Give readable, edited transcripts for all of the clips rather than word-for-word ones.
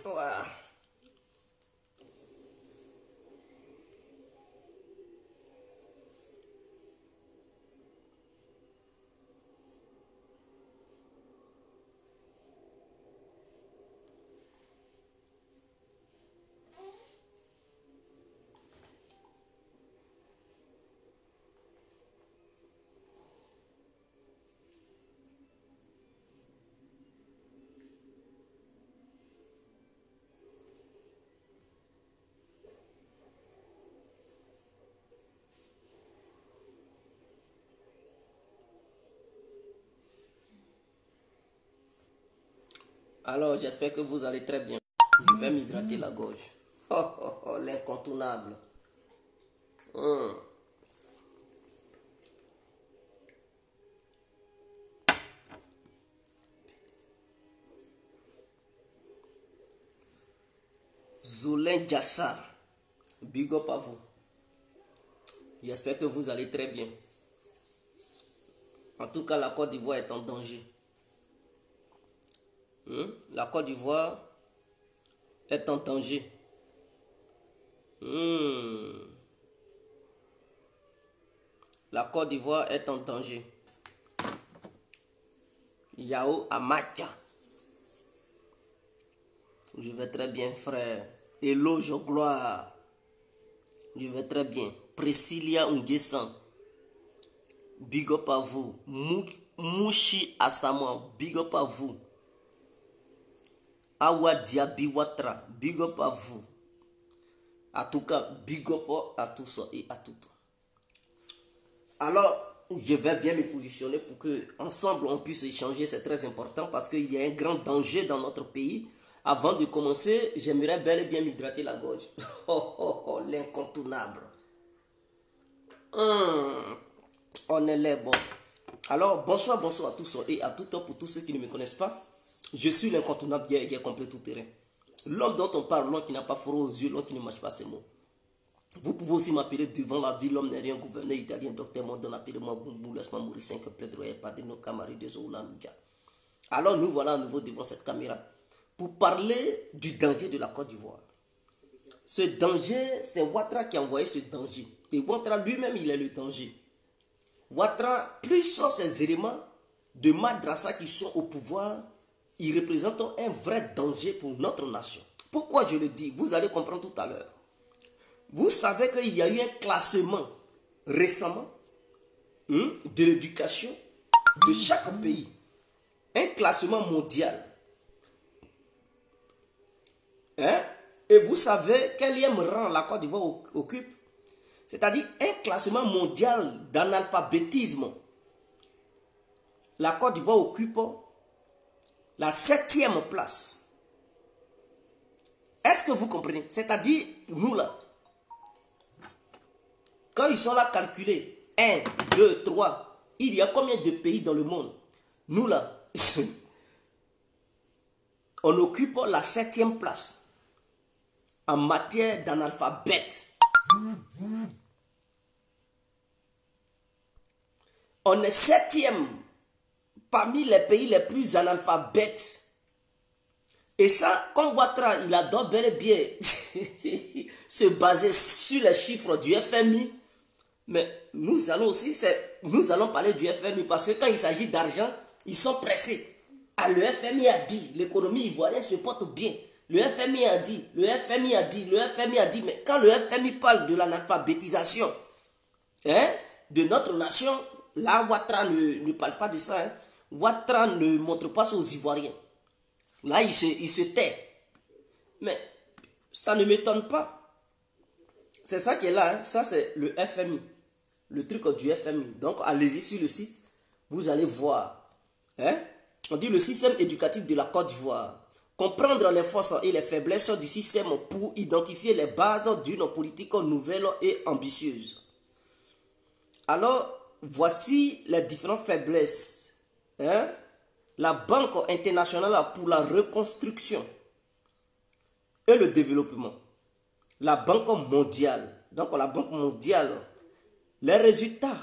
Calme-toi. Alors, j'espère que vous allez très bien. Je vais m'hydrater la gorge. Oh, oh, oh, l'incontournable. Zoulin Gassar. Big up à vous. J'espère que vous allez très bien. En tout cas, la Côte d'Ivoire est en danger. La Côte d'Ivoire est en danger. La Côte d'Ivoire est en danger. Yao Amaka. Je vais très bien, frère. Hello, je gloire. Je vais très bien. Priscilla Nguessan. Big up à vous. Mouchi Asama. Big up à vous. Awa Diaby Watra. Big up à vous. En tout cas, big up à tous et à toutes. Alors, je vais bien me positionner pour que ensemble on puisse échanger. C'est très important parce qu'il y a un grand danger dans notre pays. Avant de commencer, j'aimerais bel et bien m'hydrater la gorge. Oh, oh, oh, l'incontournable. On est là, bon. Alors, bonsoir à tous et à toutes pour tous ceux qui ne me connaissent pas. Je suis l'incontournable qui est complet tout terrain. L'homme dont on parle, l'homme qui n'a pas froid aux yeux, l'homme qui ne mâche pas ses mots. Vous pouvez aussi m'appeler devant la vie, l'homme n'est rien, gouverneur italien, docteur Mondon, appelez-moi Boubou, laisse-moi mourir 5 plaidoyer, pas de nos camarades de Zoulamiga. Alors nous voilà à nouveau devant cette caméra pour parler du danger de la Côte d'Ivoire. Ce danger, c'est Ouattara qui a envoyé ce danger. Et Ouattara lui-même, il est le danger. Ouattara, plus sont ces éléments de madrasa qui sont au pouvoir, ils représentent un vrai danger pour notre nation. Pourquoi je le dis? Vous allez comprendre tout à l'heure. Vous savez qu'il y a eu un classement récemment de l'éducation de chaque pays. Un classement mondial. Et vous savez quel rang la Côte d'Ivoire occupe? C'est-à-dire un classement mondial d'analphabétisme. La Côte d'Ivoire occupe la 7e place. Est-ce que vous comprenez? C'est-à-dire, nous là, quand ils sont là calculés, 1, 2, 3, il y a combien de pays dans le monde? Nous là, on occupe la 7e place en matière d'analphabète. On est 7e parmi les pays les plus analphabètes. Et ça, comme Ouattara, il adore bel et bien se baser sur les chiffres du FMI. Mais nous allons aussi, nous allons parler du FMI parce que quand il s'agit d'argent, ils sont pressés. Ah, le FMI a dit, l'économie ivoirienne se porte bien. Le FMI a dit, le FMI a dit, le FMI a dit. Mais quand le FMI parle de l'analphabétisation de notre nation, là, Ouattara ne parle pas de ça. Ouattara ne montre pas ça aux Ivoiriens. Là, il se tait. Mais ça ne m'étonne pas. C'est ça qui est là. Ça, c'est le FMI. Le truc du FMI. Donc, allez-y sur le site. Vous allez voir. On dit le système éducatif de la Côte d'Ivoire. Comprendre les forces et les faiblesses du système pour identifier les bases d'une politique nouvelle et ambitieuse. Alors, voici les différentes faiblesses. La Banque internationale pour la reconstruction et le développement. La Banque mondiale. Donc, la Banque mondiale. Les résultats.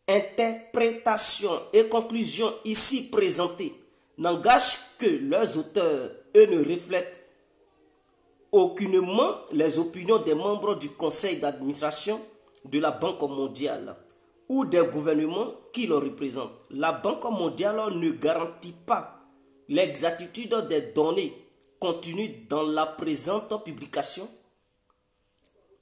Interprétation et conclusion ici présentées n'engagent que leurs auteurs et ne reflètent aucunement les opinions des membres du conseil d'administration de la Banque mondiale ou des gouvernements qui le représentent. La Banque mondiale ne garantit pas l'exactitude des données contenues dans la présente publication.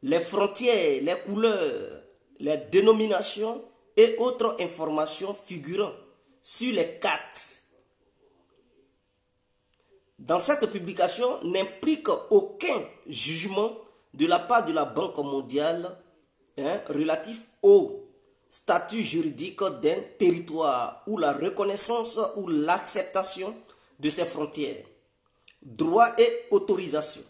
Les frontières, les couleurs, les dénominations et autres informations figurant sur les cartes dans cette publication n'implique aucun jugement de la part de la Banque mondiale relatif au statut juridique d'un territoire ou la reconnaissance ou l'acceptation de ses frontières, droits et autorisations.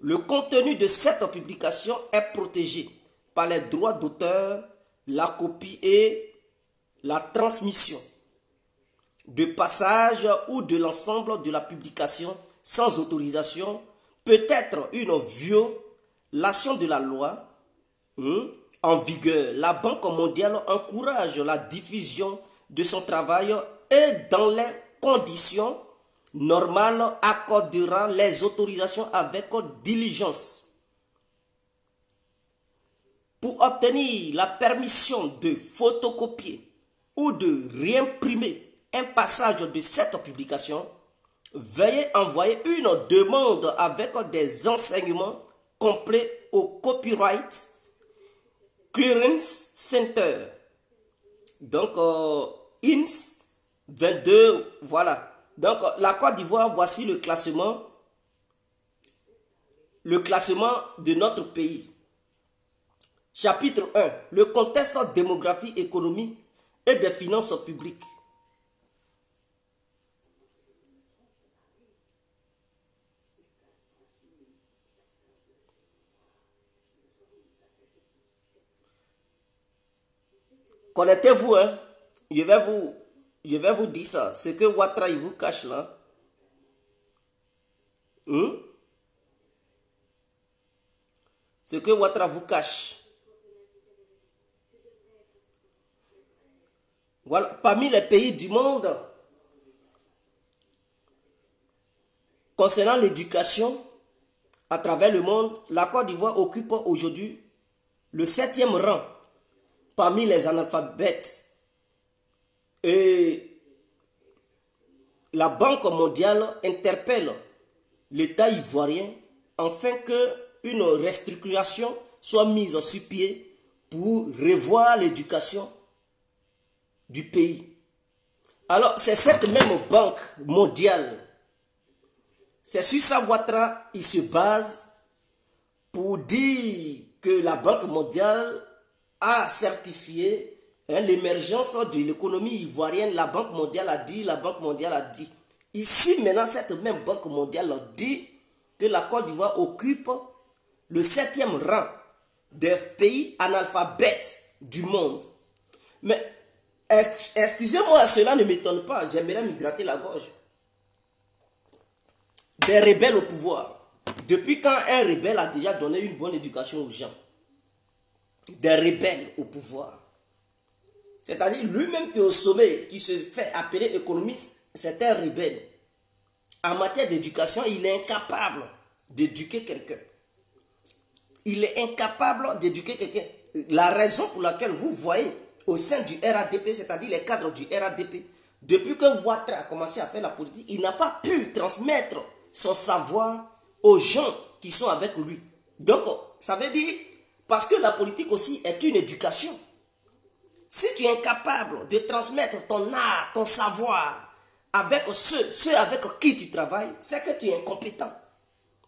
Le contenu de cette publication est protégé par les droits d'auteur, la copie et la transmission de passage ou de l'ensemble de la publication sans autorisation peut être une violation de la loi en vigueur. La Banque mondiale encourage la diffusion de son travail et dans les conditions normales accordera les autorisations avec diligence. Pour obtenir la permission de photocopier ou de réimprimer un passage de cette publication, veuillez envoyer une demande avec des enseignements complets au Copyright Clearance Center. Donc, INS 22, voilà. Donc, la Côte d'Ivoire, voici le classement de notre pays. Chapitre 1, le contexte démographie, économie et des finances publiques. Connectez-vous, hein. Je vais vous dire ça. Ce que Ouattara il vous cache là. Ce que Ouattara vous cache. Voilà, parmi les pays du monde, concernant l'éducation, à travers le monde, la Côte d'Ivoire occupe aujourd'hui le 7e rang parmi les analphabètes. Et la Banque mondiale interpelle l'État ivoirien afin qu'une restructuration soit mise sur pied pour revoir l'éducation du pays. Alors, c'est cette même Banque mondiale, c'est sur ça Ouattara, il se base pour dire que la Banque mondiale a certifié l'émergence de l'économie ivoirienne. La Banque mondiale a dit, Ici, maintenant, cette même Banque mondiale dit que la Côte d'Ivoire occupe le 7e rang des pays analphabètes du monde. Mais, excusez-moi, cela ne m'étonne pas, j'aimerais m'hydrater la gorge. Des rebelles au pouvoir. Depuis quand un rebelle a déjà donné une bonne éducation aux gens? Des rebelles au pouvoir. C'est-à-dire lui-même qui est au sommet, qui se fait appeler économiste, c'est un rebelle. En matière d'éducation, il est incapable d'éduquer quelqu'un. Il est incapable d'éduquer quelqu'un. La raison pour laquelle vous voyez au sein du RADP, c'est-à-dire les cadres du RADP, depuis que Ouattara a commencé à faire la politique, il n'a pas pu transmettre son savoir aux gens qui sont avec lui. Donc, ça veut dire, parce que la politique aussi est une éducation. Si tu es incapable de transmettre ton art, ton savoir avec ceux avec qui tu travailles, c'est que tu es incompétent.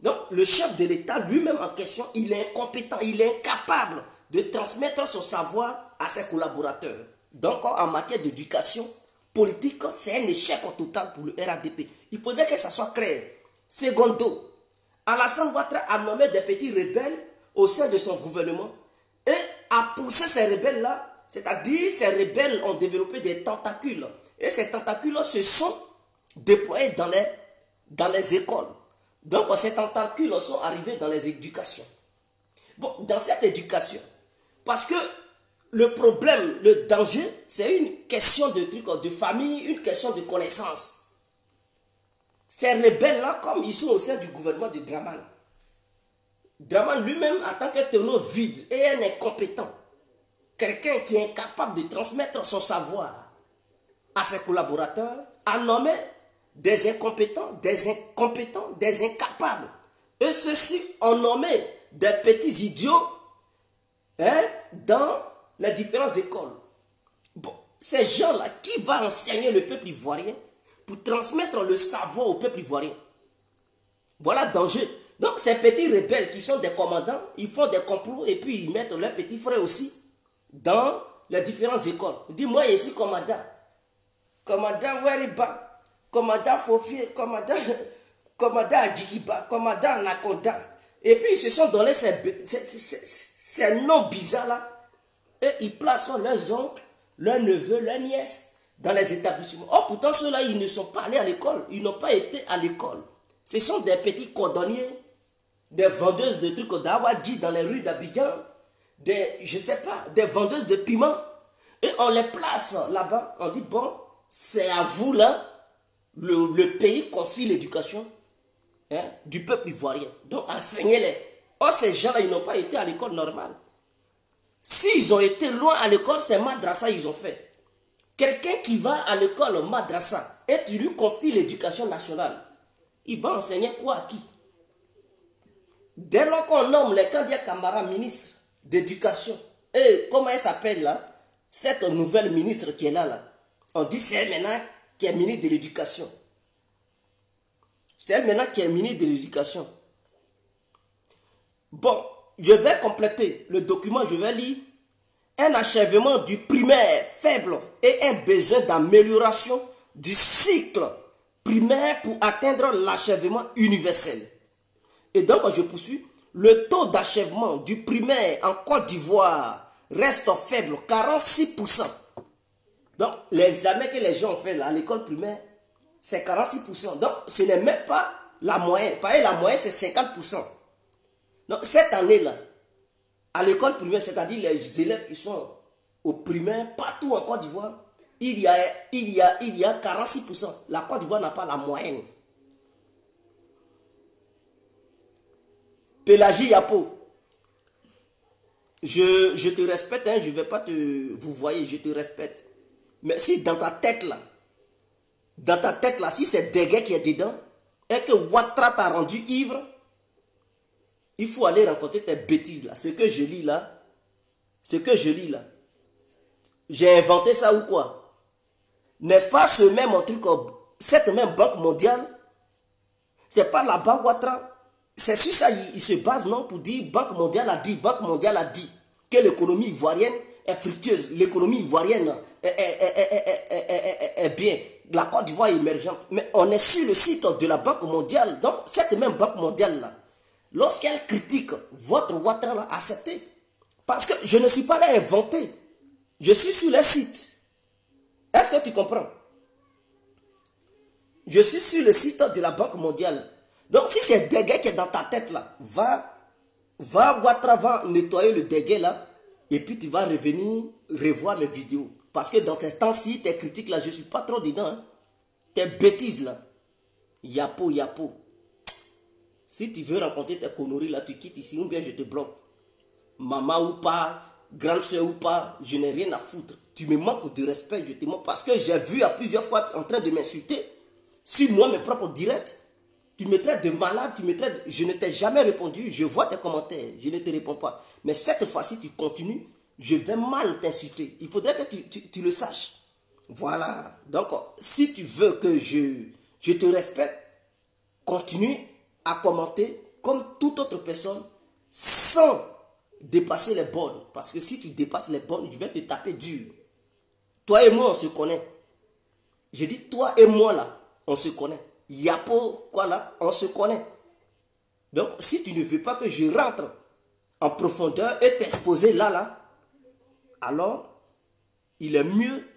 Donc, le chef de l'État lui-même en question, il est incompétent, il est incapable de transmettre son savoir à ses collaborateurs. Donc, en matière d'éducation politique, c'est un échec total pour le RADP. Il faudrait que ça soit clair. Secondo, Alassane Ouattara a nommé des petits rebelles au sein de son gouvernement et a poussé ces rebelles-là. C'est-à-dire, ces rebelles ont développé des tentacules. Et ces tentacules se sont déployés dans les écoles. Donc, ces tentacules sont arrivés dans les éducations. Bon, dans cette éducation, parce que le problème, le danger, c'est une question de truc, de famille, une question de connaissance. Ces rebelles-là, comme ils sont au sein du gouvernement de Draman, Draman lui-même, en tant que tonneau vide et un incompétent, quelqu'un qui est incapable de transmettre son savoir à ses collaborateurs, a nommé des incompétents, des incapables. Et ceux-ci ont nommé des petits idiots dans les différentes écoles. Bon, ces gens-là, qui va enseigner le peuple ivoirien pour transmettre le savoir au peuple ivoirien? Voilà le danger. Donc ces petits rebelles qui sont des commandants, ils font des complots et puis ils mettent leurs petits frères aussi dans les différentes écoles. Dis-moi ici, commandant. Commandant Weriba, commandant Fofier, commandant Adjikiba, commandant Anaconda. Et puis ils se sont donné ces noms bizarres-là. Et ils placent leurs oncles, leurs neveux, leurs nièces dans les établissements. Oh, pourtant ceux-là, ils ne sont pas allés à l'école. Ils n'ont pas été à l'école. Ce sont des petits cordonniers, des vendeuses de trucs d'Awadji dans les rues d'Abidjan, je ne sais pas, des vendeuses de piments. Et on les place là-bas. On dit, bon, c'est à vous là, le pays confie l'éducation du peuple ivoirien. Donc enseignez-les. Or, ces gens-là, ils n'ont pas été à l'école normale. S'ils ont été loin à l'école, c'est madrasa ils ont fait. Quelqu'un qui va à l'école madrasa et tu lui confies l'éducation nationale, il va enseigner quoi à qui? Dès lors qu'on nomme les Kandia Kamara ministre d'éducation, et comment elle s'appelle là, cette nouvelle ministre qui est là, on dit c'est elle maintenant qui est ministre de l'éducation. C'est elle maintenant qui est ministre de l'éducation. Bon, je vais compléter le document, je vais lire. Un achèvement du primaire faible et un besoin d'amélioration du cycle primaire pour atteindre l'achèvement universel. Et donc, je poursuis. Le taux d'achèvement du primaire en Côte d'Ivoire reste faible, 46%. Donc, l'examen que les gens ont fait là, à l'école primaire, c'est 46%. Donc, ce n'est même pas la moyenne. Pareil, la moyenne, c'est 50%. Donc, cette année-là, à l'école primaire, c'est-à-dire les élèves qui sont au primaire, partout en Côte d'Ivoire, il y a 46%. La Côte d'Ivoire n'a pas la moyenne. Pélagie Yapo, je te respecte, hein, je ne vais pas te... Vous voyez, je te respecte. Mais si dans ta tête là, si c'est Degué qui est dedans, et que Ouattara t'a rendu ivre, il faut aller rencontrer tes bêtises là. Ce que je lis là, j'ai inventé ça ou quoi? N'est-ce pas ce même truc, cette même banque mondiale, c'est pas la banque Ouattara. C'est sur ça il se base, non, pour dire Banque mondiale a dit que l'économie ivoirienne est fructueuse, l'économie ivoirienne est bien, la Côte d'Ivoire est émergente. Mais on est sur le site de la Banque mondiale. Donc cette même Banque mondiale là, lorsqu'elle critique votre Ouattara là, acceptez. Parce que je ne suis pas là à inventer. Je suis sur le site. Est-ce que tu comprends? Je suis sur le site de la Banque mondiale. Donc si c'est dégueu qui est dans ta tête là, va Ouattara va nettoyer le dégueu là, et puis tu vas revenir revoir mes vidéos. Parce que dans ces temps-ci, tes critiques là, je ne suis pas trop dedans. Hein. Tes bêtises là, yapo. Si tu veux rencontrer tes conneries là, tu quittes ici ou bien je te bloque. Maman ou pas, grande soeur ou pas, je n'ai rien à foutre. Tu me manques de respect, je te manque. Parce que j'ai vu à plusieurs fois en train de m'insulter sur moi, mes propres directs. Tu me traites de malade, tu me traites... Je ne t'ai jamais répondu, je vois tes commentaires, je ne te réponds pas. Mais cette fois-ci, tu continues, je vais mal t'insulter. Il faudrait que tu le saches. Voilà. Donc, si tu veux que je te respecte, continue à commenter comme toute autre personne sans dépasser les bornes. Parce que si tu dépasses les bornes, je vais te taper dur. Toi et moi, on se connaît. Je dis toi et moi là, on se connaît. Yapo, quoi là, on se connaît. Donc, si tu ne veux pas que je rentre en profondeur et t'exposer là, alors, il est mieux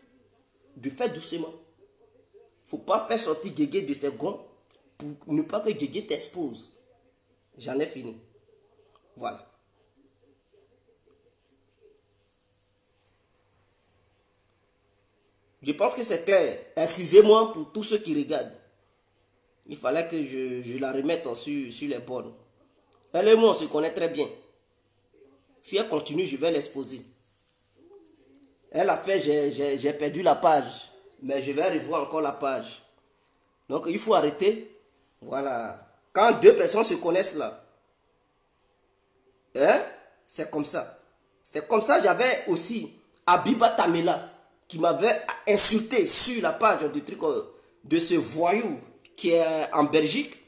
de faire doucement. Il ne faut pas faire sortir Guégué de ses gonds pour ne pas que Guégué t'expose. J'en ai fini. Voilà. Je pense que c'est clair. Excusez-moi pour tous ceux qui regardent. Il fallait que je la remette sur les bornes. Elle et moi, on se connaît très bien. Si elle continue, je vais l'exposer. Elle a fait, j'ai perdu la page. Mais je vais revoir encore la page. Donc, il faut arrêter. Voilà. Quand deux personnes se connaissent là, hein, c'est comme ça. C'est comme ça, j'avais aussi Abiba Tamela qui m'avait insulté sur la page du truc de ce voyou qui est en Belgique.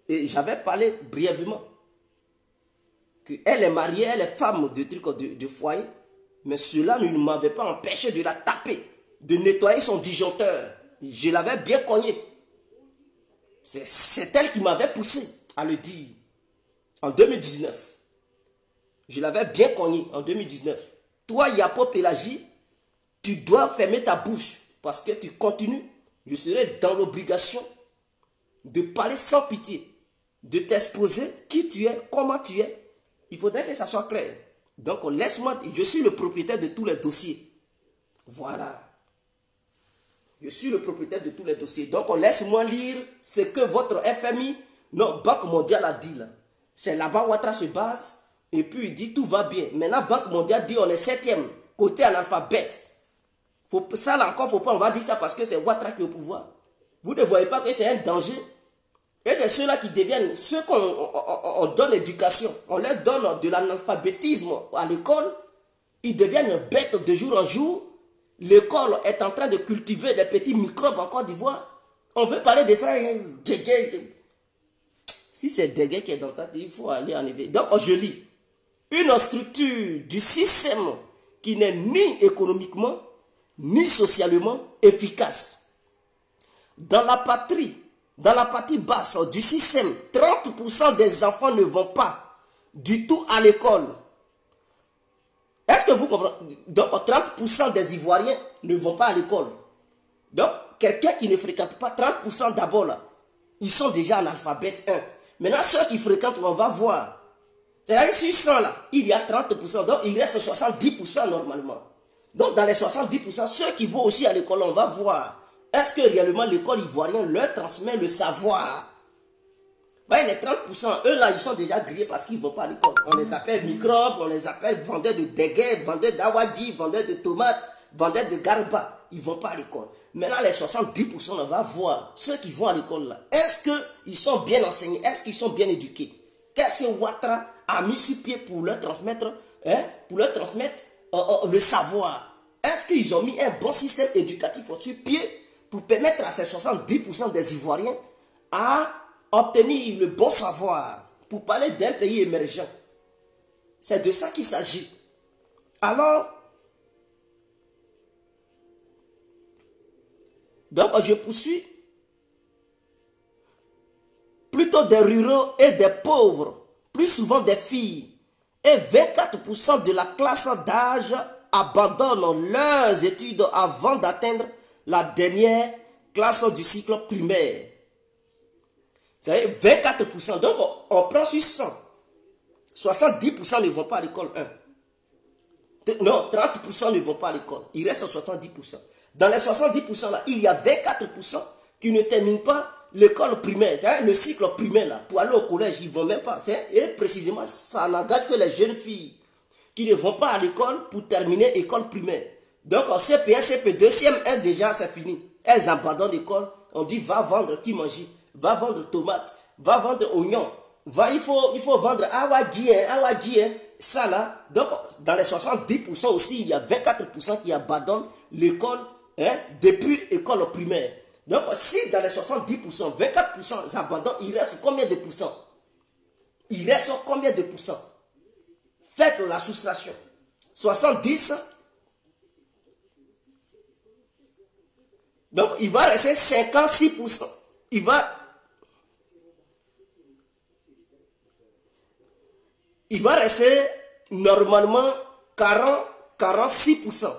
Et j'avais parlé brièvement qu'elle est mariée, elle est femme de foyer. Mais cela ne m'avait pas empêché de la taper, de nettoyer son disjoncteur. Je l'avais bien cogné. C'est elle qui m'avait poussé à le dire en 2019. Je l'avais bien cogné en 2019. Toi, Yapo Pélagie, tu dois fermer ta bouche parce que tu continues. Je serai dans l'obligation de parler sans pitié, de t'exposer qui tu es, comment tu es. Il faudrait que ça soit clair. Donc, laisse-moi, je suis le propriétaire de tous les dossiers. Voilà. Je suis le propriétaire de tous les dossiers. Donc, laisse-moi lire ce que votre FMI, non, Banque mondiale a dit là. C'est là-bas où Ouattara se base. Et puis, il dit tout va bien. Maintenant, Banque mondiale dit on est 7e, côté analphabète. Ça là encore, faut pas, on va dire ça parce que c'est Ouattara qui est au pouvoir. Vous ne voyez pas que c'est un danger. Et c'est ceux-là qui deviennent, ceux qu'on donne l'éducation, on leur donne de l'analphabétisme à l'école, ils deviennent bêtes de jour en jour. L'école est en train de cultiver des petits microbes en Côte d'Ivoire. On veut parler de ça. Si c'est Dégué qui est dans ta tête, il faut aller en éveil. Donc je lis. Une structure du système qui n'est ni économiquement, ni socialement efficace. Dans la partie basse du système, 30% des enfants ne vont pas du tout à l'école. Est-ce que vous comprenez? Donc 30% des Ivoiriens ne vont pas à l'école. Donc quelqu'un qui ne fréquente pas 30% d'abord là, ils sont déjà en alphabet 1. Maintenant ceux qui fréquentent, on va voir. C'est-à-dire sur 100 là, il y a 30%, donc il reste 70% normalement. Donc dans les 70%, ceux qui vont aussi à l'école, on va voir. Est-ce que réellement l'école ivoirienne leur transmet le savoir? Ben, les 30%, eux là, ils sont déjà grillés parce qu'ils ne vont pas à l'école. On les appelle microbes, on les appelle vendeurs de déguets, vendeurs d'awadji, vendeurs de tomates, vendeurs de garba. Ils ne vont pas à l'école. Maintenant, les 70%, on va voir ceux qui vont à l'école là. Est-ce qu'ils sont bien enseignés? Est-ce qu'ils sont bien éduqués? Qu'est-ce que Ouattara a mis sur pied pour leur transmettre, le savoir? Est-ce qu'ils ont mis un bon système éducatif sur pied pour permettre à ces 70% des Ivoiriens à obtenir le bon savoir, pour parler d'un pays émergent? C'est de ça qu'il s'agit. Alors, donc je poursuis. Plutôt des ruraux et des pauvres, plus souvent des filles, et 24% de la classe d'âge abandonnent leurs études avant d'atteindre la dernière classe du cycle primaire. C'est 24%. Donc, on prend sur 100. 70% ne vont pas à l'école 1. Non, 30% ne vont pas à l'école. Il reste 70%. Dans les 70% là, il y a 24% qui ne terminent pas l'école primaire. Le cycle primaire là, pour aller au collège, ils ne vont même pas. Et précisément, ça n'engage que les jeunes filles qui ne vont pas à l'école pour terminer l'école primaire. Donc, en CP1, CP2, CM1 déjà, c'est fini. Elles abandonnent l'école. On dit, va vendre qui mange, va vendre tomates, va vendre oignons. Il faut vendre awadji, ça là. Donc, dans les 70% aussi, il y a 24% qui abandonnent l'école depuis l'école primaire. Donc, si dans les 70%, 24% abandonnent, il reste combien de pourcents? Il reste combien de pourcents? Faites la soustraction. 70. Donc, il va rester 56%. Il va rester normalement 46%.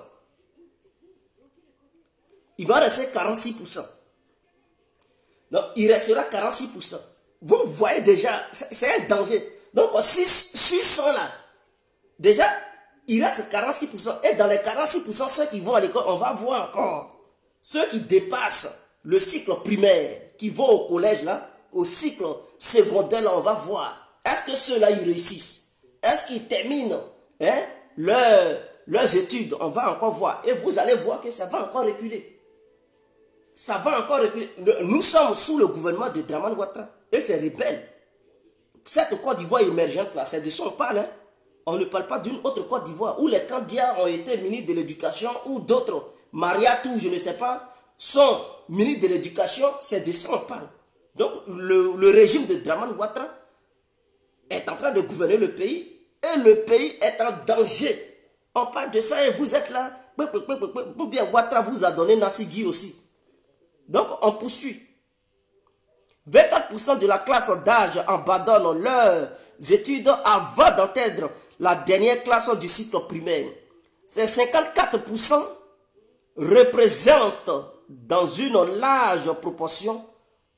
Il va rester 46%. Donc, il restera 46%. Vous voyez déjà, c'est un danger. Donc, si 100 là, déjà, il reste 46%. Et dans les 46%, ceux qui vont à l'école, on va voir encore. Ceux qui dépassent le cycle primaire, qui vont au collège, là, au cycle secondaire, là, on va voir. Est-ce que ceux-là, ils réussissent? Est-ce qu'ils terminent hein, leurs études? On va encore voir. Et vous allez voir que ça va encore reculer. Ça va encore reculer. Nous sommes sous le gouvernement de Dramane Ouattara. Et c'est rebelle. Cette Côte d'Ivoire émergente, là, c'est de ça on parle. Hein. On ne parle pas d'une autre Côte d'Ivoire où les candidats ont été ministres de l'éducation ou d'autres, Mariatou, je ne sais pas, sont ministres de l'éducation. C'est de ça on parle. Donc, le régime de Dramane Ouattara est en train de gouverner le pays et le pays est en danger. On parle de ça et vous êtes là. Ou bien Ouattara vous a donné Nassigui aussi. Donc, on poursuit. 24% de la classe d'âge abandonne leurs études avant d'atteindre la dernière classe du cycle primaire. Ces 54% représentent dans une large proportion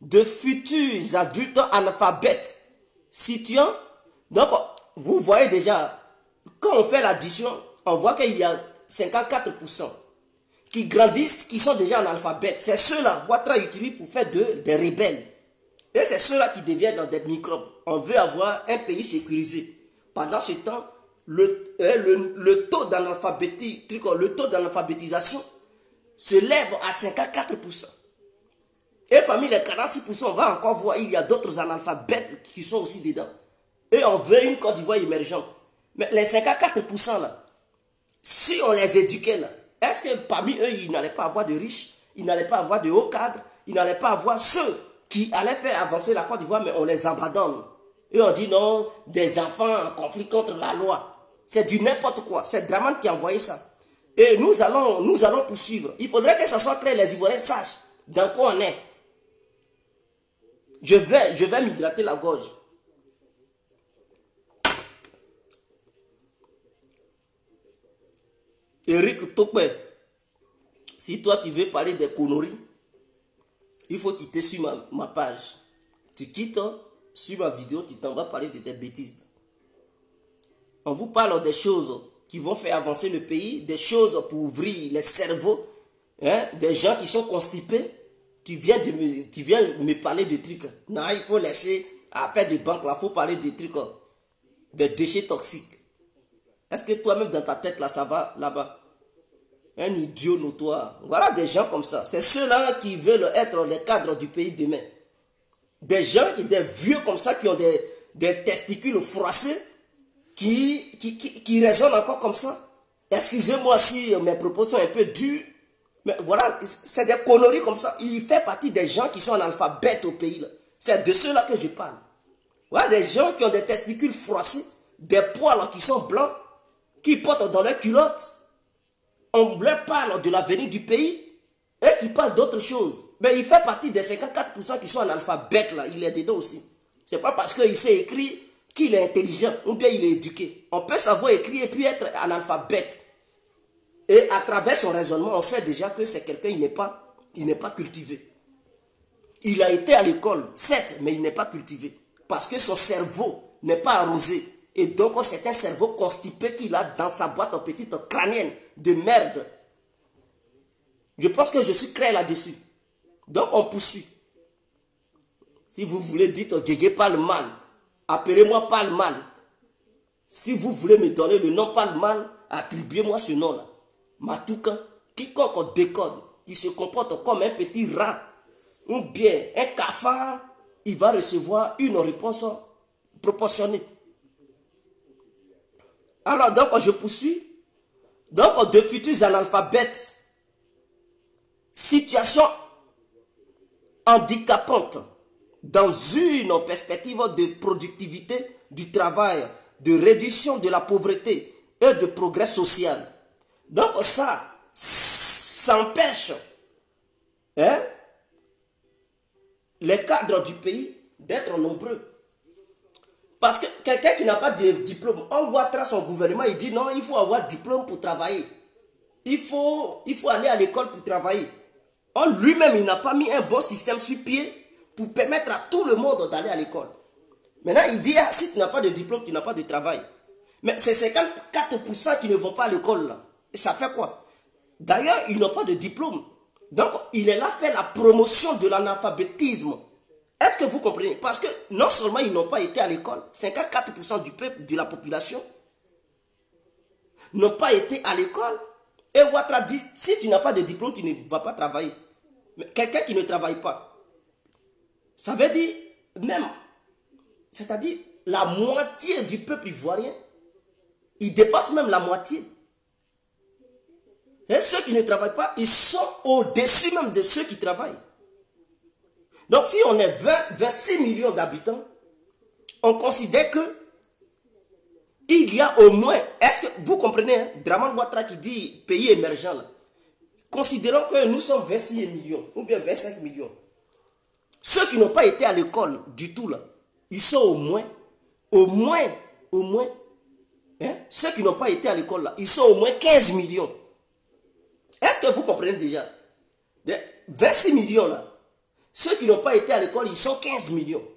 de futurs adultes analphabètes situant. Donc, vous voyez déjà, quand on fait l'addition, on voit qu'il y a 54% qui grandissent, qui sont déjà analphabètes. C'est ceux-là, Ouattara utilise pour faire des rebelles. Et c'est ceux-là qui deviennent des microbes. On veut avoir un pays sécurisé. Pendant ce temps, le taux d'analphabétisation se lève à 54%. Et parmi les 46%, on va encore voir, il y a d'autres analphabètes qui sont aussi dedans. Et on veut une Côte d'Ivoire émergente. Mais les 54% là, si on les éduquait là, est-ce que parmi eux, ils n'allaient pas avoir de riches, ils n'allaient pas avoir de hauts cadres, ils n'allaient pas avoir ceux qui allaient faire avancer la Côte d'Ivoire, mais on les abandonne. Et on dit non, des enfants en conflit contre la loi. C'est du n'importe quoi. C'est Dramane qui a envoyé ça. Et nous allons poursuivre. Il faudrait que ça soit clair, les Ivoiriens sachent dans quoi on est. Je vais m'hydrater la gorge. Eric Tokpe, si toi tu veux parler des conneries, il faut quitter sur ma page. Tu quittes sur ma vidéo, tu t'en vas parler de tes bêtises. On vous parle des choses qui vont faire avancer le pays, des choses pour ouvrir les cerveaux, hein, des gens qui sont constipés. Tu viens me parler de trucs. Non, il faut laisser à faire des banques là, il faut parler des trucs, des déchets toxiques. Est-ce que toi-même dans ta tête là, ça va là-bas? Un idiot notoire. Voilà des gens comme ça. C'est ceux-là qui veulent être les cadres du pays demain. Des gens, des vieux comme ça qui ont des testicules froissés, qui raisonnent encore comme ça. Excusez-moi si mes propos sont un peu durs, mais voilà, c'est des conneries comme ça. Il fait partie des gens qui sont analphabètes au pays. C'est de ceux-là que je parle. Voilà des gens qui ont des testicules froissés, des poils qui sont blancs, qui portent dans leurs culottes. On leur parle de l'avenir du pays et qui parle d'autres choses. Mais il fait partie des 54% qui sont analphabètes là. Il est dedans aussi. C'est pas parce qu'il sait écrire qu'il est intelligent ou bien il est éduqué. On peut savoir écrire et puis être analphabète. Et à travers son raisonnement, on sait déjà que c'est quelqu'un, il n'est pas cultivé. Il a été à l'école, certes, mais il n'est pas cultivé. Parce que son cerveau n'est pas arrosé. Et donc, c'est un cerveau constipé qu'il a dans sa boîte en petite crânienne de merde. Je pense que je suis clair là-dessus. Donc, on poursuit. Si vous voulez, dites Guégué parle mal. Appelez-moi parle mal. Si vous voulez me donner le nom parle mal, attribuez-moi ce nom-là. Matoukan, quiconque décode, qui se comporte comme un petit rat, ou bien un cafard, il va recevoir une réponse proportionnée. Alors, donc, je poursuis. Donc, de futurs analphabètes, situation handicapante dans une perspective de productivité du travail, de réduction de la pauvreté et de progrès social. Donc, ça empêche les cadres du pays d'être nombreux. Parce que quelqu'un qui n'a pas de diplôme, on voit à son gouvernement, il dit non, il faut avoir diplôme pour travailler. Il faut aller à l'école pour travailler. Lui-même, il n'a pas mis un bon système sur pied pour permettre à tout le monde d'aller à l'école. Maintenant, il dit, ah, si tu n'as pas de diplôme, tu n'as pas de travail. Mais c'est 54% qui ne vont pas à l'école là. Et ça fait quoi? D'ailleurs, ils n'ont pas de diplôme. Donc, il est là faire la promotion de l'analphabétisme. Est-ce que vous comprenez? Parce que non seulement ils n'ont pas été à l'école, 54% du peuple, de la population, n'ont pas été à l'école. Et Ouattara dit, si tu n'as pas de diplôme, tu ne vas pas travailler. Mais quelqu'un qui ne travaille pas, ça veut dire même, c'est-à-dire la moitié du peuple ivoirien, il dépasse même la moitié. Et ceux qui ne travaillent pas, ils sont au-dessus même de ceux qui travaillent. Donc si on est 26 millions d'habitants, on considère que il y a au moins, est-ce que vous comprenez, hein, Draman Ouattara qui dit pays émergent là, considérons que nous sommes 26 millions ou bien 25 millions. Ceux qui n'ont pas été à l'école du tout là, ils sont au moins, hein, ceux qui n'ont pas été à l'école là, ils sont au moins 15 millions. Est-ce que vous comprenez déjà? 26 millions là, ceux qui n'ont pas été à l'école, ils sont 15 millions.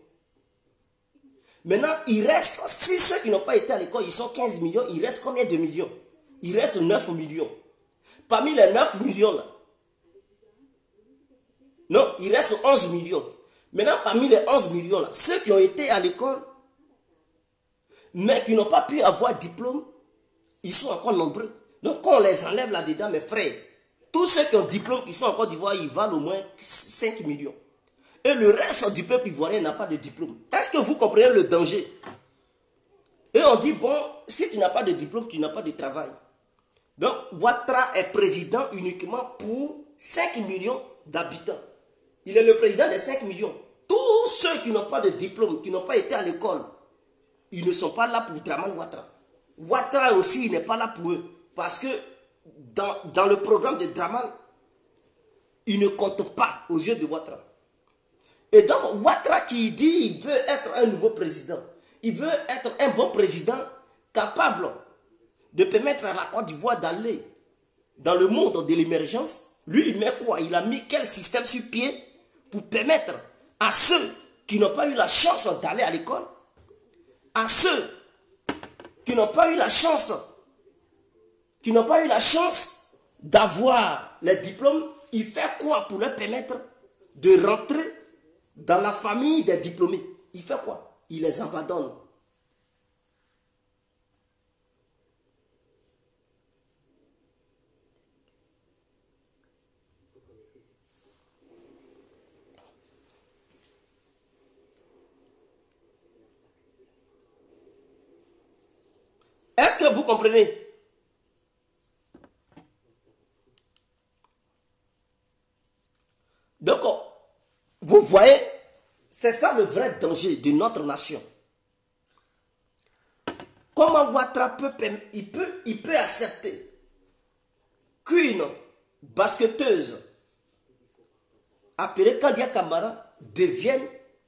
Maintenant, il reste, si ceux qui n'ont pas été à l'école, ils sont 15 millions, il reste combien de millions? Il reste 9 millions. Parmi les 9 millions là, non, il reste 11 millions. Maintenant, parmi les 11 millions là, ceux qui ont été à l'école, mais qui n'ont pas pu avoir diplôme, ils sont encore nombreux. Donc, quand on les enlève là-dedans, mes frères, tous ceux qui ont diplôme, qui sont en Côte d'Ivoire, ils valent au moins 5 millions. Et le reste du peuple ivoirien n'a pas de diplôme. Est-ce que vous comprenez le danger? Et on dit, bon, si tu n'as pas de diplôme, tu n'as pas de travail. Donc, Ouattara est président uniquement pour 5 millions d'habitants. Il est le président des 5 millions. Tous ceux qui n'ont pas de diplôme, qui n'ont pas été à l'école, ils ne sont pas là pour Draman Ouattara. Ouattara aussi, il n'est pas là pour eux. Parce que dans le programme de Draman, il ne compte pas aux yeux de Ouattara. Et donc, Ouattara qui dit qu'il veut être un nouveau président, il veut être un bon président capable de permettre à la Côte d'Ivoire d'aller dans le monde de l'émergence. Lui, il met quoi? Il a mis quel système sur pied pour permettre à ceux qui n'ont pas eu la chance d'aller à l'école, à ceux qui n'ont pas eu la chance, d'avoir les diplômes, il fait quoi pour leur permettre de rentrer dans la famille des diplômés? Il fait quoi? Il les abandonne. Est-ce que vous comprenez? Donc, vous voyez, c'est ça le vrai danger de notre nation. Comment Ouattara peut accepter qu'une basketteuse appelée Kandia Camara devienne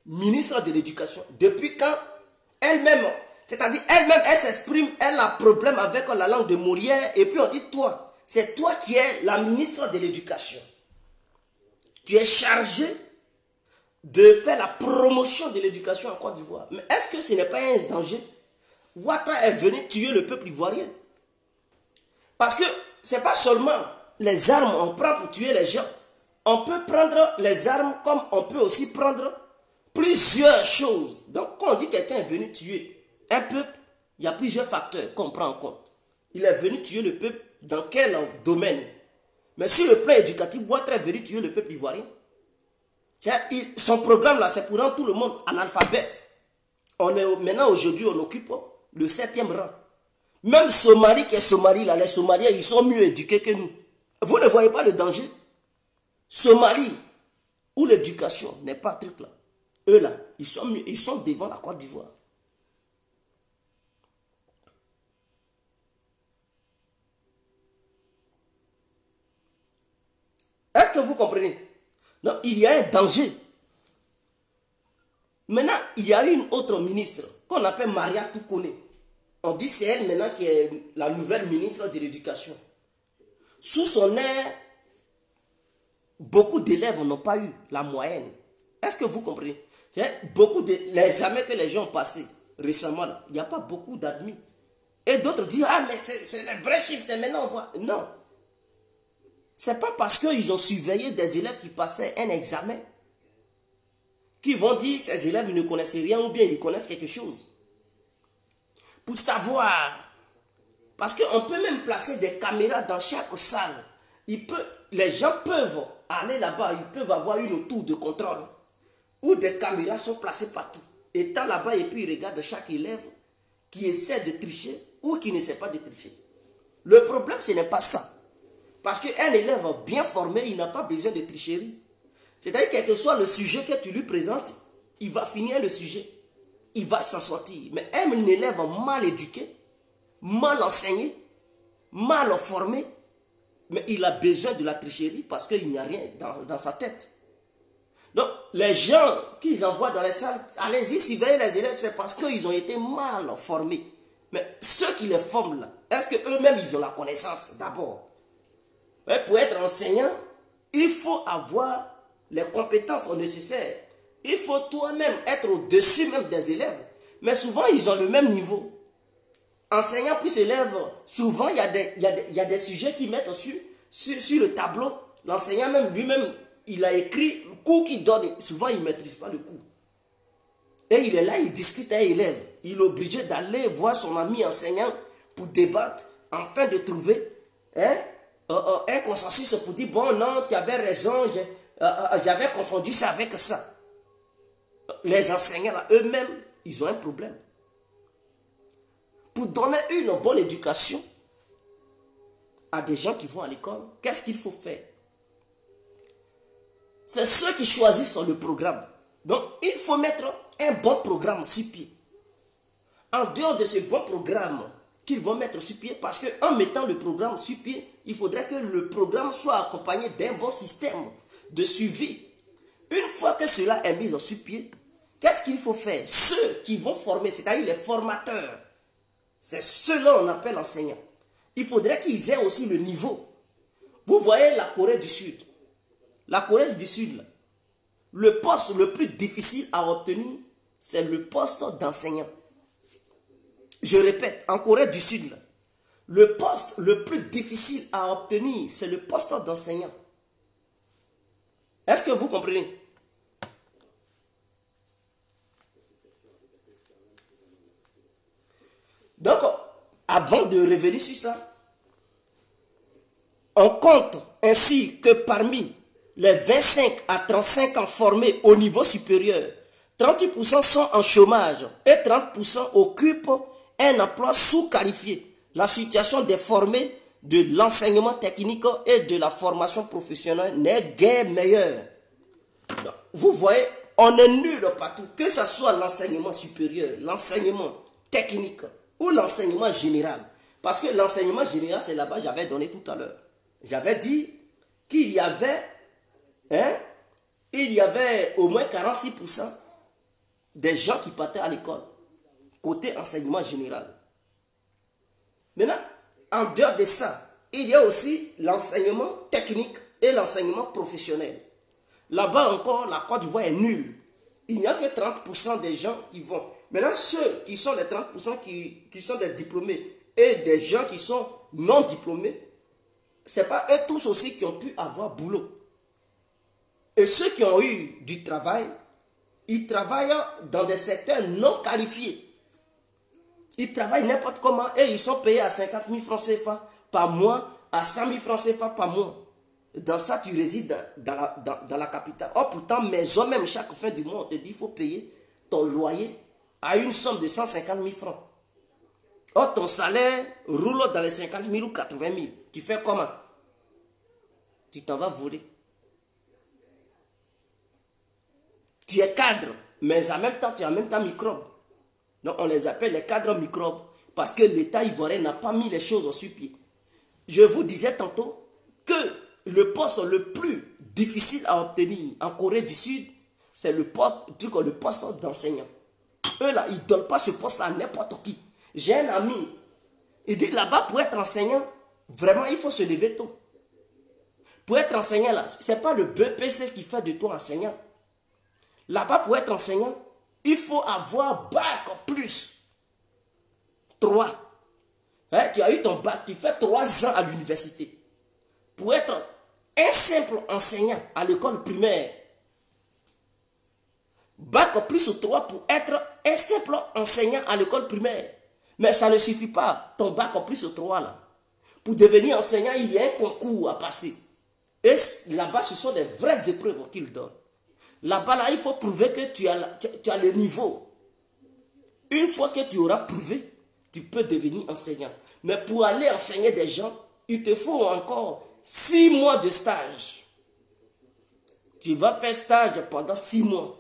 ministre de l'Éducation? Depuis quand elle-même, c'est-à-dire elle-même, elle s'exprime, elle a problème avec la langue de Molière, et puis on dit, toi, c'est toi qui es la ministre de l'Éducation. Tu es chargé de faire la promotion de l'éducation en Côte d'Ivoire. Mais est-ce que ce n'est pas un danger? Ouattara est venu tuer le peuple ivoirien. Parce que ce n'est pas seulement les armes on prend pour tuer les gens. On peut prendre les armes comme on peut aussi prendre plusieurs choses. Donc quand on dit que quelqu'un est venu tuer un peuple, il y a plusieurs facteurs qu'on prend en compte. Il est venu tuer le peuple dans quel domaine? Mais sur le plan éducatif, Ouattara est venu tuer le peuple ivoirien. Son programme là, c'est pour rendre tout le monde analphabète. Maintenant aujourd'hui, on occupe le 7e rang. Même Somalie qui est Somalie là, les Somaliens, ils sont mieux éduqués que nous. Vous ne voyez pas le danger? Somalie, où l'éducation n'est pas un truc là. Eux là, ils sont devant la Côte d'Ivoire. Est-ce que vous comprenez? Donc, il y a un danger. Maintenant, il y a une autre ministre qu'on appelle Maria Toukone. On dit c'est elle maintenant qui est la nouvelle ministre de l'Éducation. Sous son air, beaucoup d'élèves n'ont pas eu la moyenne. Est-ce que vous comprenez? Beaucoup les examens que les gens ont passés récemment, là, il n'y a pas beaucoup d'admis. Et d'autres disent, ah mais c'est le vrai chiffre, c'est maintenant on voit. Non. C'est pas parce qu'ils ont surveillé des élèves qui passaient un examen qu'ils vont dire ces élèves ils ne connaissent rien ou bien ils connaissent quelque chose. Pour savoir, parce qu'on peut même placer des caméras dans chaque salle. Les gens peuvent aller là-bas, ils peuvent avoir une tour de contrôle où des caméras sont placées partout. Étant là-bas et puis ils regardent chaque élève qui essaie de tricher ou qui ne sait pas de tricher. Le problème, ce n'est pas ça. Parce qu'un élève bien formé, il n'a pas besoin de tricherie. C'est-à-dire, quel que soit le sujet que tu lui présentes, il va finir le sujet. Il va s'en sortir. Mais un élève mal éduqué, mal enseigné, mal formé, mais il a besoin de la tricherie parce qu'il n'y a rien dans sa tête. Donc, les gens qu'ils envoient dans les salles, allez-y, surveillez les élèves, c'est parce qu'ils ont été mal formés. Mais ceux qui les forment là, est-ce qu'eux-mêmes, ils ont la connaissance d'abord? Pour être enseignant, il faut avoir les compétences nécessaires. Il faut toi-même être au-dessus même des élèves. Mais souvent, ils ont le même niveau. Enseignant plus élève, souvent, il y a des sujets qui mettent sur le tableau. L'enseignant même lui-même, il a écrit le cours qu'il donne. Souvent, il ne maîtrise pas le cours. Et il est là, il discute avec l'élève. Il est obligé d'aller voir son ami enseignant pour débattre, afin de trouver un consensus pour dire, bon, non, tu avais raison, j'avais confondu ça avec ça. Les enseignants, là, eux-mêmes, ils ont un problème. Pour donner une bonne éducation à des gens qui vont à l'école, qu'est-ce qu'il faut faire? C'est ceux qui choisissent le programme. Donc, il faut mettre un bon programme sur pied. En dehors de ce bon programme qu'ils vont mettre sur pied, parce qu'en mettant le programme sur pied, il faudrait que le programme soit accompagné d'un bon système de suivi. Une fois que cela est mis sur pied, qu'est-ce qu'il faut faire? Ceux qui vont former, c'est-à-dire les formateurs, c'est ceux-là qu'on appelle enseignants. Il faudrait qu'ils aient aussi le niveau. Vous voyez la Corée du Sud. La Corée du Sud, là, le poste le plus difficile à obtenir, c'est le poste d'enseignant. Je répète, en Corée du Sud, là, le poste le plus difficile à obtenir, c'est le poste d'enseignant. Est-ce que vous comprenez? Donc, avant de revenir sur ça, on compte ainsi que parmi les 25 à 35 ans formés au niveau supérieur, 38% sont en chômage et 30% occupent un emploi sous-qualifié. La situation des formés de l'enseignement technique et de la formation professionnelle n'est guère meilleure. Vous voyez, on est nul partout, que ce soit l'enseignement supérieur, l'enseignement technique ou l'enseignement général. Parce que l'enseignement général, c'est là-bas, j'avais donné tout à l'heure. J'avais dit qu'il y avait, au moins 46% des gens qui partaient à l'école, côté enseignement général. Maintenant, en dehors de ça, il y a aussi l'enseignement technique et l'enseignement professionnel. Là-bas encore, la Côte d'Ivoire est nulle. Il n'y a que 30% des gens qui vont. Maintenant, ceux qui sont les 30% qui sont des diplômés et des gens qui sont non diplômés, ce n'est pas eux tous aussi qui ont pu avoir boulot. Et ceux qui ont eu du travail, ils travaillent dans des secteurs non qualifiés. Ils travaillent n'importe comment et ils sont payés à 50 000 francs CFA par mois, à 100 000 francs CFA par mois. Dans ça, tu résides dans la capitale. Or, pourtant, maison même, chaque fin du mois, on te dit qu'il faut payer ton loyer à une somme de 150 000 francs. Or, ton salaire roule dans les 50 000 ou 80 000. Tu fais comment? Tu t'en vas voler. Tu es cadre, mais en même temps, tu es en même temps microbe. Donc, on les appelle les cadres microbes parce que l'État ivoirien n'a pas mis les choses sur pied. Je vous disais tantôt que le poste le plus difficile à obtenir en Corée du Sud, c'est le poste d'enseignant. Eux là, ils ne donnent pas ce poste à n'importe qui. J'ai un ami, il dit là-bas pour être enseignant, vraiment il faut se lever tôt. Pour être enseignant là, ce n'est pas le BPC qui fait de toi enseignant. Là-bas pour être enseignant, il faut avoir bac plus 3. Tu as eu ton bac, tu fais 3 ans à l'université. Pour être un simple enseignant à l'école primaire, bac plus 3 pour être un simple enseignant à l'école primaire. Mais ça ne suffit pas, ton bac plus 3 là. Pour devenir enseignant, il y a un concours à passer. Et là-bas, ce sont des vraies épreuves qu'il donne. Là-bas, là, il faut prouver que tu as le niveau. Une fois que tu auras prouvé, tu peux devenir enseignant. Mais pour aller enseigner des gens, il te faut encore 6 mois de stage. Tu vas faire stage pendant 6 mois.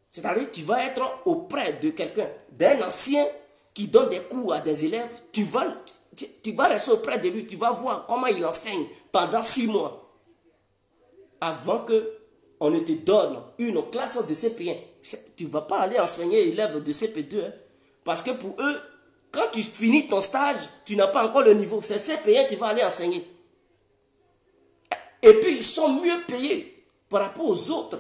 C'est-à-dire que tu vas être auprès de quelqu'un, d'un ancien qui donne des cours à des élèves. Tu vas rester auprès de lui, tu vas voir comment il enseigne pendant 6 mois. Avant qu'on ne te donne une classe de CP1. Tu ne vas pas aller enseigner élèves de CP2. Hein, parce que pour eux, quand tu finis ton stage, tu n'as pas encore le niveau. C'est CP1 que tu vas aller enseigner. Et puis, ils sont mieux payés par rapport aux autres.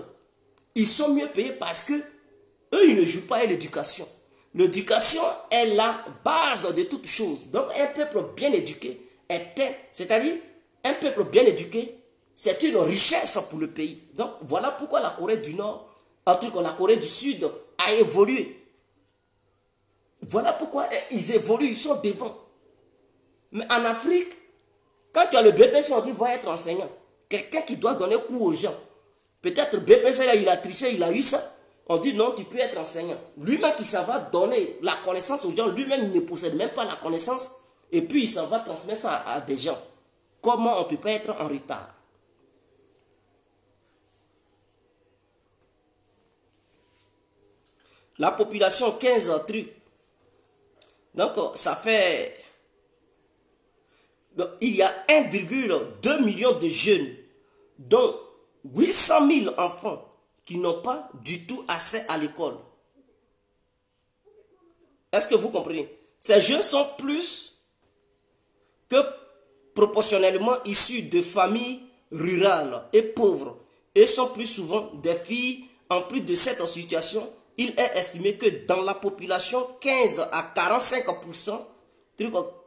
Ils sont mieux payés parce que eux, ils ne jouent pas à l'éducation. L'éducation est la base de toutes choses. Donc, un peuple bien éduqué c'est-à-dire, un peuple bien éduqué, c'est une richesse pour le pays. Donc, voilà pourquoi la Corée du Nord, la Corée du Sud a évolué. Voilà pourquoi ils évoluent, ils sont devant. Mais en Afrique, quand tu as le BPC, on dit va être enseignant. Quelqu'un qui doit donner cours aux gens. Peut-être BPC, là, il a triché, il a eu ça. On dit non, tu peux être enseignant. Lui-même qui s'en va donner la connaissance aux gens, lui-même il ne possède même pas la connaissance. Et puis il s'en va transmettre ça à des gens. Comment on ne peut pas être en retard? La population, 15 trucs. Donc, ça fait... Donc, il y a 1,2 million de jeunes, dont 800 000 enfants qui n'ont pas du tout accès à l'école. Est-ce que vous comprenez? Ces jeunes sont plus que proportionnellement issus de familles rurales et pauvres et sont plus souvent des filles. En plus de cette situation, il est estimé que dans la population 15 à 45%,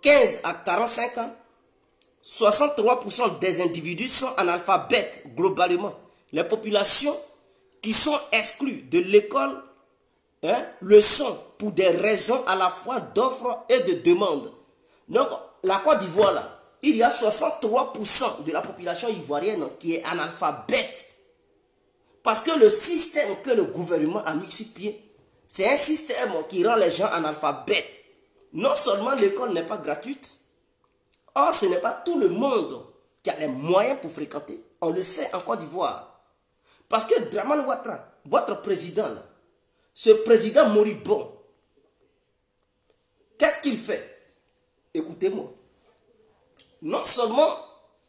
15 à 45 ans, 63% des individus sont analphabètes globalement. Les populations qui sont exclues de l'école le sont pour des raisons à la fois d'offres et de demandes. Donc, la Côte d'Ivoire, là, il y a 63% de la population ivoirienne qui est analphabète. Parce que le système que le gouvernement a mis sur pied, c'est un système qui rend les gens analphabètes. Non seulement l'école n'est pas gratuite, or ce n'est pas tout le monde qui a les moyens pour fréquenter. On le sait en Côte d'Ivoire. Parce que Dramane Ouattara, votre président, là, ce président moribond, qu'est-ce qu'il fait? Écoutez-moi. Non seulement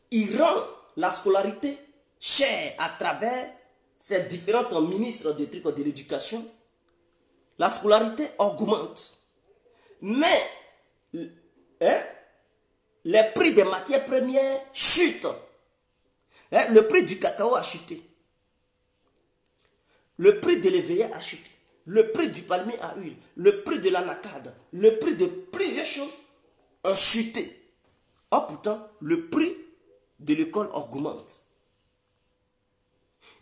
il rend la scolarité chère à travers ces différents ministres de l'éducation, la scolarité augmente. Mais les prix des matières premières chutent. Le prix du cacao a chuté. Le prix de l'éveillé a chuté. Le prix du palmier à huile. Le prix de l'anacade. Le prix de plusieurs choses ont chuté. Or pourtant, le prix de l'école augmente.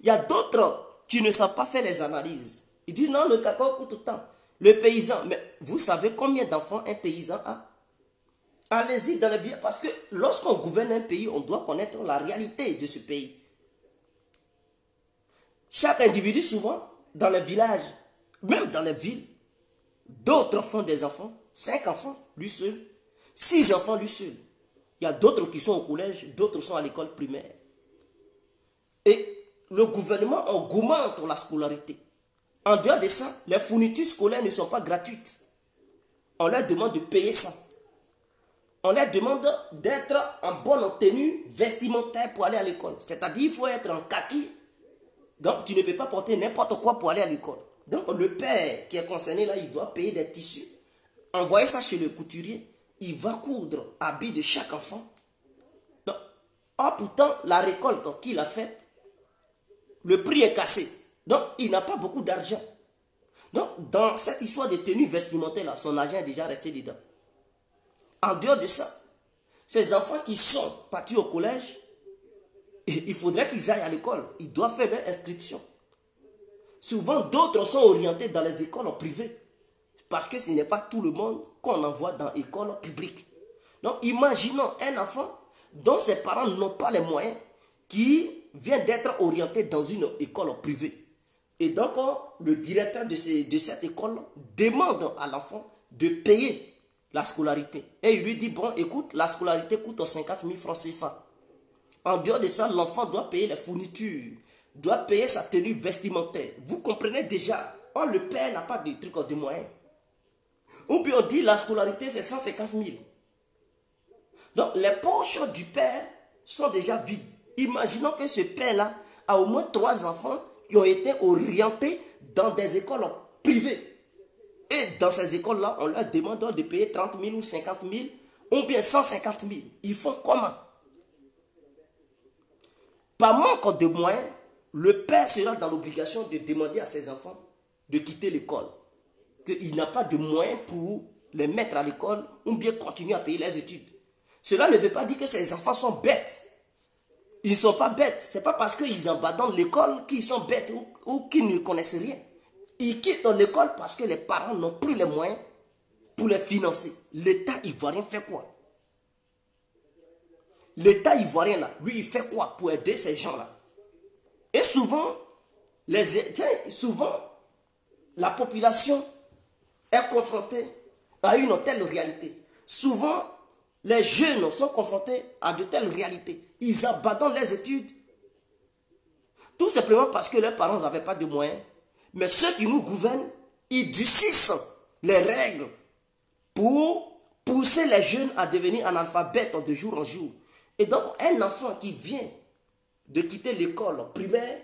Il y a d'autres qui ne savent pas faire les analyses. Ils disent non, le cacao coûte autant. Le paysan, mais vous savez combien d'enfants un paysan a? Allez-y dans les villes, parce que lorsqu'on gouverne un pays, on doit connaître la réalité de ce pays. Chaque individu, souvent, dans les villages, même dans les villes, d'autres font des enfants, 5 enfants, lui seul, 6 enfants, lui seul. Il y a d'autres qui sont au collège, d'autres sont à l'école primaire. Et le gouvernement augmente la scolarité. En dehors de ça, les fournitures scolaires ne sont pas gratuites. On leur demande de payer ça. On leur demande d'être en bonne tenue vestimentaire pour aller à l'école. C'est-à-dire qu'il faut être en kaki. Donc tu ne peux pas porter n'importe quoi pour aller à l'école. Donc le père qui est concerné là, il doit payer des tissus. Envoyer ça chez le couturier. Il va coudre habits de chaque enfant. Donc, pourtant, la récolte qu'il a faite, le prix est cassé. Donc, il n'a pas beaucoup d'argent. Donc, dans cette histoire de tenue vestimentaire là, son argent est déjà resté dedans. En dehors de ça, Ces enfants qui sont partis au collège, il faudrait qu'ils aillent à l'école. Ils doivent faire leur inscription. Souvent, d'autres sont orientés dans les écoles privées. Parce que ce n'est pas tout le monde qu'on envoie dans l'école publique. Donc, imaginons un enfant dont ses parents n'ont pas les moyens, qui vient d'être orienté dans une école privée. Et donc, le directeur de cette école demande à l'enfant de payer la scolarité. Et il lui dit, bon, écoute, la scolarité coûte 50 000 francs CFA. En dehors de ça, l'enfant doit payer les fournitures, doit payer sa tenue vestimentaire. Vous comprenez déjà, le père n'a pas de trucs de moyens. Ou bien on dit la scolarité c'est 150 000. Donc les poches du père sont déjà vides. Imaginons que ce père-là a au moins 3 enfants qui ont été orientés dans des écoles privées. Et dans ces écoles-là, on leur demande de payer 30 000 ou 50 000 ou bien 150 000. Ils font comment? Par manque de moyens, le père sera dans l'obligation de demander à ses enfants de quitter l'école. Qu'il n'a pas de moyens pour les mettre à l'école ou bien continuer à payer leurs études. Cela ne veut pas dire que ces enfants sont bêtes. Ils ne sont pas bêtes. Ce n'est pas parce qu'ils abandonnent l'école qu'ils sont bêtes ou qu'ils ne connaissent rien. Ils quittent l'école parce que les parents n'ont plus les moyens pour les financer. L'État ivoirien fait quoi? L'État ivoirien, là, lui, il fait quoi pour aider ces gens-là? Et souvent, la population est confrontée à une telle réalité. Souvent, les jeunes sont confrontés à de telles réalités. Ils abandonnent les études. Tout simplement parce que leurs parents n'avaient pas de moyens. Mais ceux qui nous gouvernent, ils durcissent les règles pour pousser les jeunes à devenir analphabètes de jour en jour. Et donc, un enfant qui vient de quitter l'école primaire,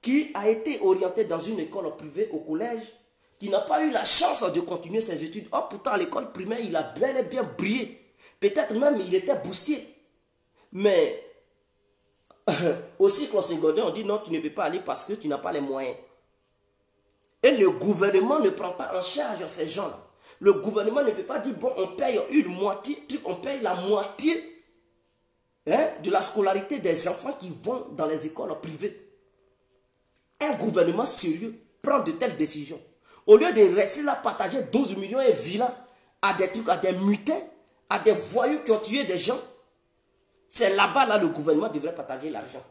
qui a été orienté dans une école privée au collège, qui n'a pas eu la chance de continuer ses études. Oh, pourtant, à l'école primaire, il a bel et bien brillé. Peut-être même, il était boursier. Mais au cycle secondaire, on dit non, tu ne peux pas aller parce que tu n'as pas les moyens. Et le gouvernement ne prend pas en charge ces gens-là. Le gouvernement ne peut pas dire, bon, on paye une moitié, on paye la moitié de la scolarité des enfants qui vont dans les écoles privées. Un gouvernement sérieux prend de telles décisions. Au lieu de rester là, partager 12 millions et villas à des trucs, à des mutins, à des voyous qui ont tué des gens, c'est là-bas, là, le gouvernement devrait partager l'argent.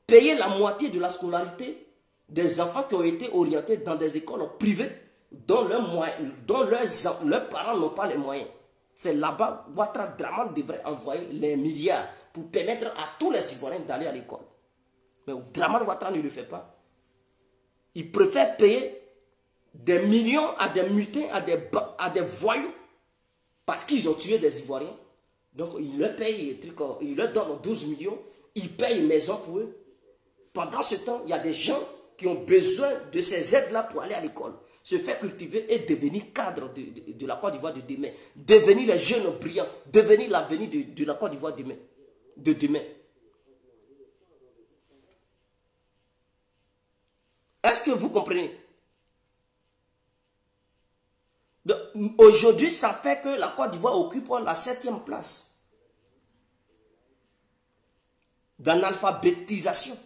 Payer la moitié de la scolarité des enfants qui ont été orientés dans des écoles privées dont leurs parents n'ont pas les moyens. C'est là-bas, Ouattara Dramane devrait envoyer les milliards pour permettre à tous les Ivoiriens d'aller à l'école. Mais Dramane Ouattara ne le fait pas. Il préfère payer des millions à des mutins, à des voyous, parce qu'ils ont tué des Ivoiriens. Donc il leur paye, il leur donne 12 millions, il paye une maison pour eux. Pendant ce temps, il y a des gens qui ont besoin de ces aides-là pour aller à l'école, se faire cultiver et devenir cadre de la Côte d'Ivoire de demain, devenir les jeunes brillants, devenir l'avenir de la Côte d'Ivoire de demain. Est-ce que vous comprenez? Aujourd'hui, ça fait que la Côte d'Ivoire occupe la 7e place d'analphabétisation.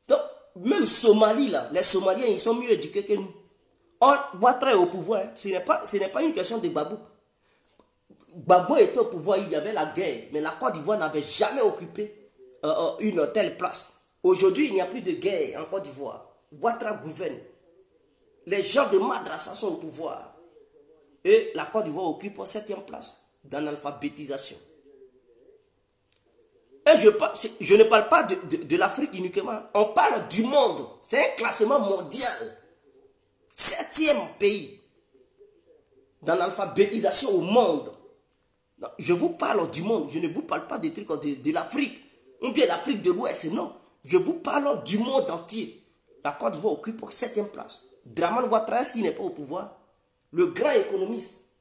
Donc, même Somalie, là, les Somaliens, ils sont mieux éduqués que nous. Ouattara est au pouvoir, hein. Ce n'est pas une question de Gbagbo. Gbagbo était au pouvoir, il y avait la guerre, mais la Côte d'Ivoire n'avait jamais occupé une telle place. Aujourd'hui, il n'y a plus de guerre en Côte d'Ivoire. Ouattara gouverne. Les gens de Madrasa sont au pouvoir. Et la Côte d'Ivoire occupe la 7e place d'analphabétisation. Et je ne parle pas de l'Afrique uniquement. On parle du monde. C'est un classement mondial. 7e pays d'analphabétisation au monde. Donc, je vous parle du monde. Je ne vous parle pas des trucs de l'Afrique. Ou bien l'Afrique de l'Ouest. Non. Je vous parle du monde entier. La Côte d'Ivoire occupe la 7e place. Dramane Ouattara, qui n'est pas au pouvoir, le grand économiste,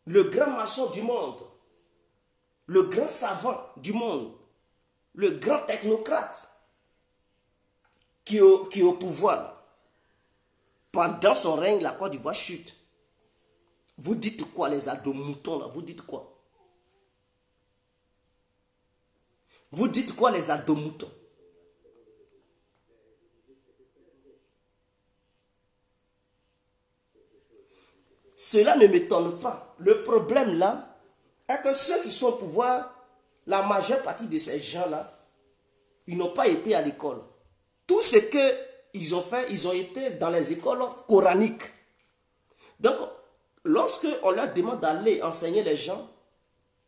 le grand maçon du monde, le grand savant du monde, le grand technocrate qui est au pouvoir. Pendant son règne, la Côte d'Ivoire chute. Vous dites quoi, les ados-moutons là? Vous dites quoi? Vous dites quoi, les ados-moutons? Cela ne m'étonne pas. Le problème là, est que ceux qui sont au pouvoir, la majeure partie de ces gens-là, ils n'ont pas été à l'école. Tout ce qu'ils ont fait, ils ont été dans les écoles coraniques. Donc, lorsque on leur demande d'aller enseigner les gens,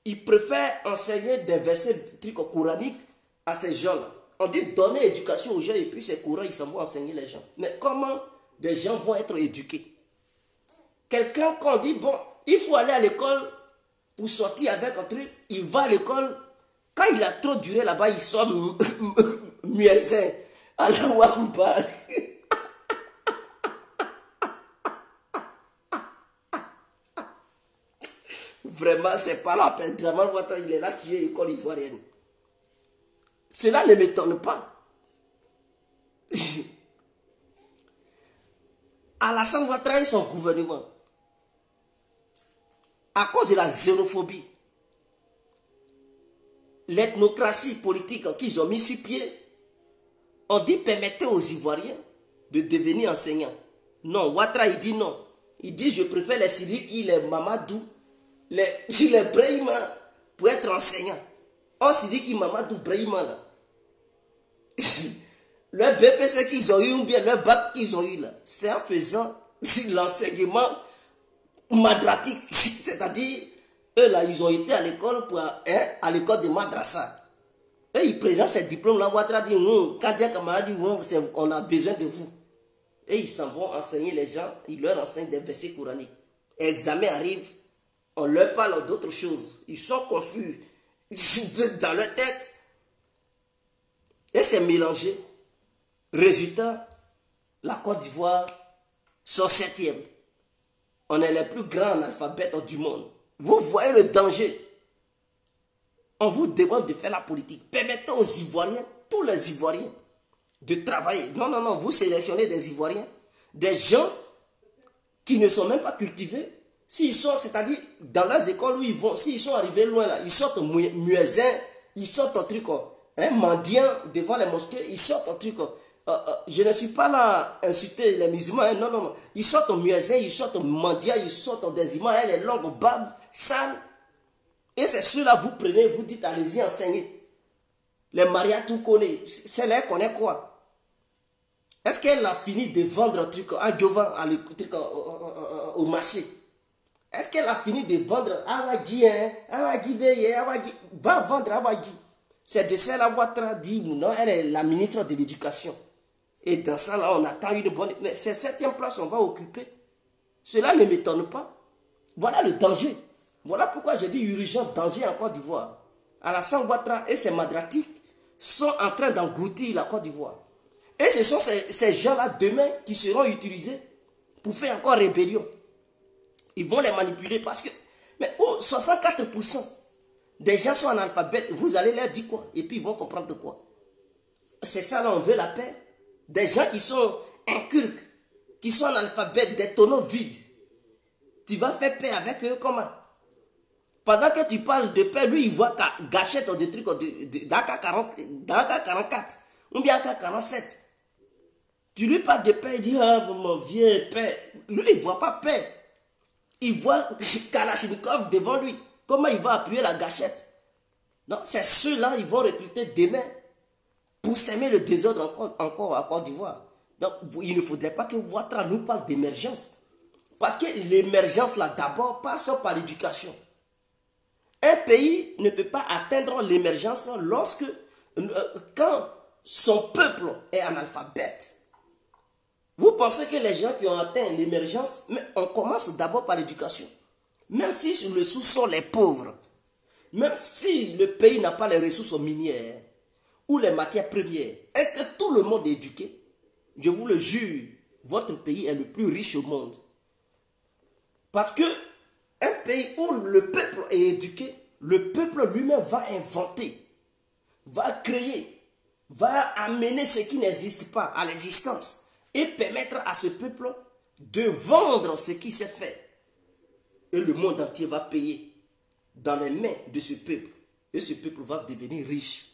ils préfèrent enseigner des versets coraniques à ces gens-là. On dit donner éducation aux gens et puis ces courants, ils s'en vont enseigner les gens. Mais comment des gens vont être éduqués? Quelqu'un qu'on dit, bon, il faut aller à l'école pour sortir avec un truc, il va à l'école, quand il a trop duré là-bas, il sort muezzin. Allah Akbar. Vraiment, c'est pas la peine. Draman Ouattara, il est là, qui est école ivoirienne. Cela ne m'étonne pas. Alassane Ouattara et son gouvernement, à cause de la xénophobie, l'ethnocratie politique qu'ils ont mis sur pied, on dit permettez aux Ivoiriens de devenir enseignants. Non, Ouattara il dit non. Il dit je préfère les Sidiki, les Mamadou, les Brahima pour être enseignant. On Sidiki, Mamadou, Brahima là. Le BPC qu'ils ont eu ou bien le bac qu'ils ont eu là, c'est en faisant l'enseignement madratique. C'est-à-dire, eux là, ils ont été à l'école à l'école de Madrasa. Et ils présentent ces diplômes-là. Ouattara dit, Kadia Kamara dit, on a besoin de vous. Et ils s'en vont enseigner les gens, ils leur enseignent des versets coraniques. Examen arrive, on leur parle d'autres choses. Ils sont confus dans leur tête. Et c'est mélangé. Résultat, la Côte d'Ivoire sort 7e. On est les plus grands analphabètes du monde. Vous voyez le danger. On vous demande de faire la politique. Permettez aux Ivoiriens, tous les Ivoiriens, de travailler. Non, non, non, vous sélectionnez des Ivoiriens, des gens qui ne sont même pas cultivés. S'ils sont, c'est-à-dire, dans les écoles où ils vont, s'ils sont arrivés loin là, ils sortent muezzin, ils sortent un truc, mendiant devant les mosquées, ils sortent un truc. Je ne suis pas là à insulter les musulmans, non, non, non. Ils sortent muezzin, ils sortent mendiant, ils sortent des imams, les longues barbes, sales. Et c'est ceux-là, vous prenez, vous dites, allez-y, enseignez. Les Maria tout connaît. Celle-là connaît quoi? Est-ce qu'elle a fini de vendre un truc à Jovan, au marché? Est-ce qu'elle a fini de vendre Awagi, Awagi Beye, Awagi? Va vendre Awagi. C'est de celle-là, Ouattara dit, non, elle est la ministre de l'Éducation. Et dans ça, là, on attend une bonne... Mais c'est 7e place, on va occuper. Cela ne m'étonne pas. Voilà le danger. Voilà pourquoi j'ai dit urgent danger en Côte d'Ivoire. Alassane Ouattara et ses madratiques sont en train d'engloutir la Côte d'Ivoire. Et ce sont ces gens-là demain qui seront utilisés pour faire encore rébellion. Ils vont les manipuler parce que... Mais 64% des gens sont analphabètes. Vous allez leur dire quoi? Et puis ils vont comprendre quoi? C'est ça là, on veut la paix. Des gens qui sont incultes, qui sont analphabètes, des tonneaux vides. Tu vas faire paix avec eux comment? Pendant que tu parles de paix, lui il voit gâchette des trucs d'AK-44 ou bien AK-47. Tu lui parles de paix, il dit, ah mon vieux paix. Lui il ne voit pas paix. Il voit Kalachnikov devant lui. Comment il va appuyer la gâchette? Non, c'est ceux-là, ils vont recruter demain pour s'aimer le désordre encore à Côte d'Ivoire. Donc, il ne faudrait pas que Ouattara nous parle d'émergence. Parce que l'émergence, là, d'abord, passe par l'éducation. Un pays ne peut pas atteindre l'émergence lorsque, quand son peuple est analphabète. Vous pensez que les gens qui ont atteint l'émergence, mais on commence d'abord par l'éducation. Même si le sous-sol les pauvres, même si le pays n'a pas les ressources minières ou les matières premières, et que tout le monde est éduqué, je vous le jure, votre pays est le plus riche au monde. Parce que un pays où le peuple est éduqué, le peuple lui-même va inventer, va créer, va amener ce qui n'existe pas à l'existence et permettre à ce peuple de vendre ce qui s'est fait. Et le monde entier va payer dans les mains de ce peuple. Et ce peuple va devenir riche.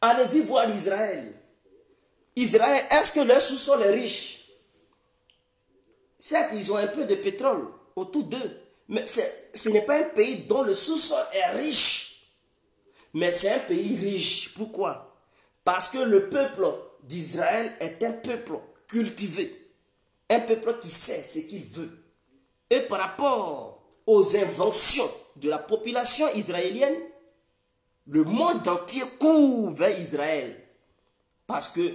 Allez-y voir Israël. Israël, est-ce que leur sous-sol est riche? Certes, ils ont un peu de pétrole autour d'eux. Mais ce n'est pas un pays dont le sous-sol est riche. Mais c'est un pays riche. Pourquoi? Parce que le peuple d'Israël est un peuple cultivé. Un peuple qui sait ce qu'il veut. Et par rapport aux inventions de la population israélienne, le monde entier court vers Israël. Parce que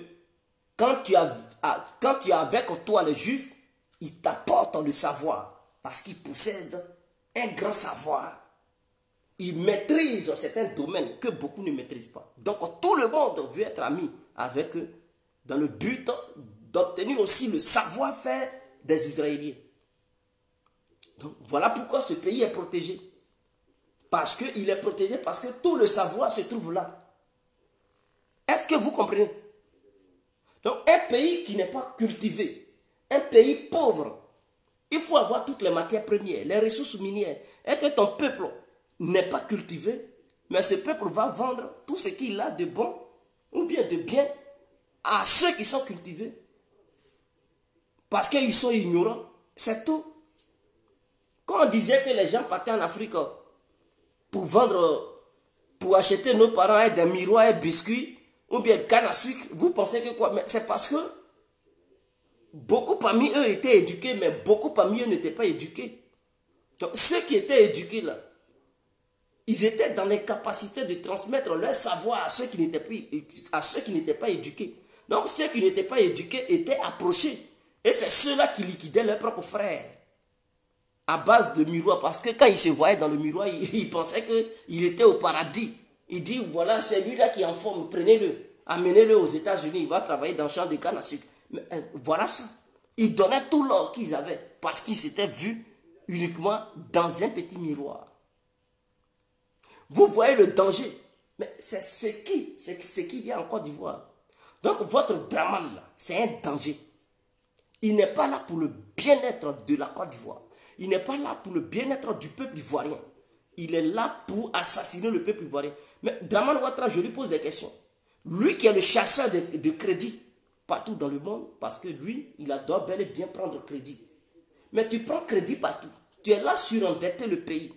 quand tu es avec toi les Juifs, ils t'apportent le savoir. Parce qu'ils possèdent un grand savoir. Ils maîtrisent certains domaines que beaucoup ne maîtrisent pas. Donc tout le monde veut être ami avec eux dans le but d'obtenir aussi le savoir-faire des Israéliens. Donc voilà pourquoi ce pays est protégé. Parce qu'il est protégé, parce que tout le savoir se trouve là. Est-ce que vous comprenez? Donc un pays qui n'est pas cultivé, un pays pauvre, il faut avoir toutes les matières premières, les ressources minières. Et que ton peuple n'est pas cultivé, mais ce peuple va vendre tout ce qu'il a de bon ou bien de bien à ceux qui sont cultivés. Parce qu'ils sont ignorants, c'est tout. Quand on disait que les gens partaient en Afrique pour vendre, pour acheter nos parents des miroirs et biscuits, ou bien canne à sucre, vous pensez que quoi? Mais c'est parce que beaucoup parmi eux étaient éduqués, mais beaucoup parmi eux n'étaient pas éduqués. Donc ceux qui étaient éduqués là, ils étaient dans l'incapacité de transmettre leur savoir à ceux qui n'étaient pas éduqués. Donc ceux qui n'étaient pas éduqués étaient approchés. Et c'est ceux-là qui liquidaient leurs propres frères. À base de miroir. Parce que quand ils se voyaient dans le miroir, ils pensaient qu'il était au paradis. Il dit, voilà, c'est lui-là qui est en forme, prenez-le. Amenez-le aux États-Unis, il va travailler dans le champ de canne à sucre. Mais, voilà ça. Ils donnaient tout l'or qu'ils avaient. Parce qu'ils s'étaient vus uniquement dans un petit miroir. Vous voyez le danger. Mais c'est ce qu'il y a en Côte d'Ivoire. Donc votre Dramane là, c'est un danger. Il n'est pas là pour le bien-être de la Côte d'Ivoire. Il n'est pas là pour le bien-être du peuple ivoirien. Il est là pour assassiner le peuple ivoirien. Mais Dramane Ouattara, je lui pose des questions. Lui qui est le chasseur de crédit partout dans le monde, parce que lui, il doit bel et bien prendre crédit. Mais tu prends crédit partout. Tu es là surendetter le pays.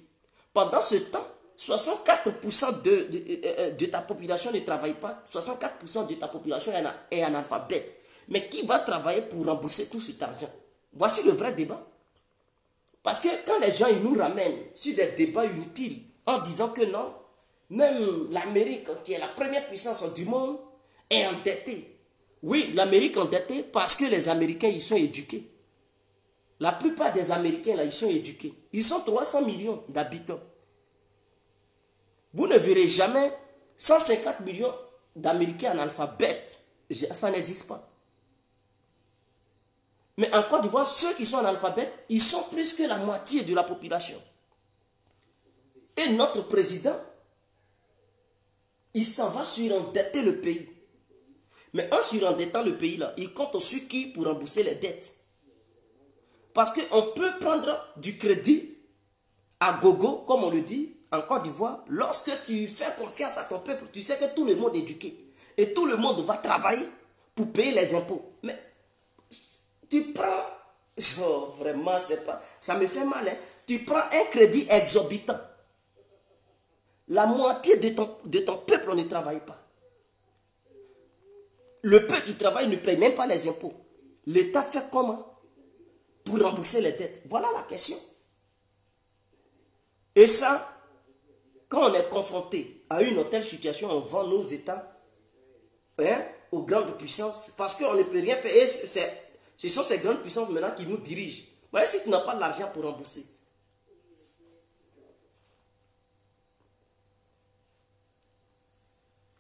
Pendant ce temps, 64% de ta population ne travaille pas. 64% de ta population est analphabète. Mais qui va travailler pour rembourser tout cet argent? Voici le vrai débat. Parce que quand les gens ils nous ramènent sur des débats inutiles en disant que non, même l'Amérique, qui est la première puissance du monde, est endettée. Oui, l'Amérique est endettée parce que les Américains, ils sont éduqués. La plupart des Américains, là, ils sont éduqués. Ils sont 300 millions d'habitants. Vous ne verrez jamais 150 millions d'Américains analphabètes. Ça n'existe pas. Mais en Côte d'Ivoire, ceux qui sont analphabètes, ils sont plus que la moitié de la population. Et notre président, il s'en va surendetter le pays. Mais en surendettant le pays, là, il compte sur qui pour rembourser les dettes? Parce qu'on peut prendre du crédit à gogo, comme on le dit, en Côte d'Ivoire. Lorsque tu fais confiance à ton peuple, tu sais que tout le monde est éduqué. Et tout le monde va travailler pour payer les impôts. Mais tu prends, oh, vraiment, c'est pas, ça me fait mal, hein. Tu prends un crédit exorbitant. La moitié de ton peuple ne travaille pas. Le peu qui travaille ne paye même pas les impôts. L'État fait comment pour rembourser les dettes? Voilà la question. Et ça, quand on est confronté à une telle situation, on vend nos États aux grandes puissances parce qu'on ne peut rien faire. Et ce sont ces grandes puissances maintenant qui nous dirigent. Mais si tu n'as pas l'argent pour rembourser,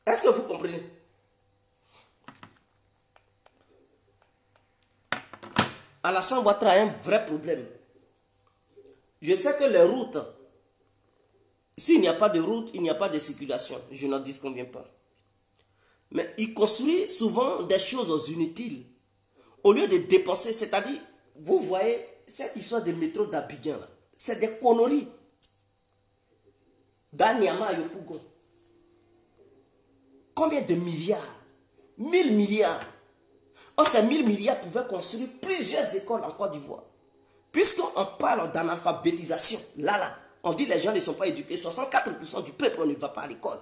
est-ce que vous comprenez? Alassane Ouattara a un vrai problème. Je sais que les routes, s'il n'y a pas de route, il n'y a pas de circulation. Je n'en disconviens pas. Mais il construit souvent des choses inutiles. Au lieu de dépenser, c'est-à-dire, vous voyez, cette histoire de métro d'Abidjan, C'est des conneries. Dans Niamey à Yopougon. Combien de milliards? 1000 milliards. Or, ces 1000 milliards pouvaient construire plusieurs écoles en Côte d'Ivoire. Puisqu'on parle d'analphabétisation, là, on dit que les gens ne sont pas éduqués. 64% du peuple ne va pas à l'école.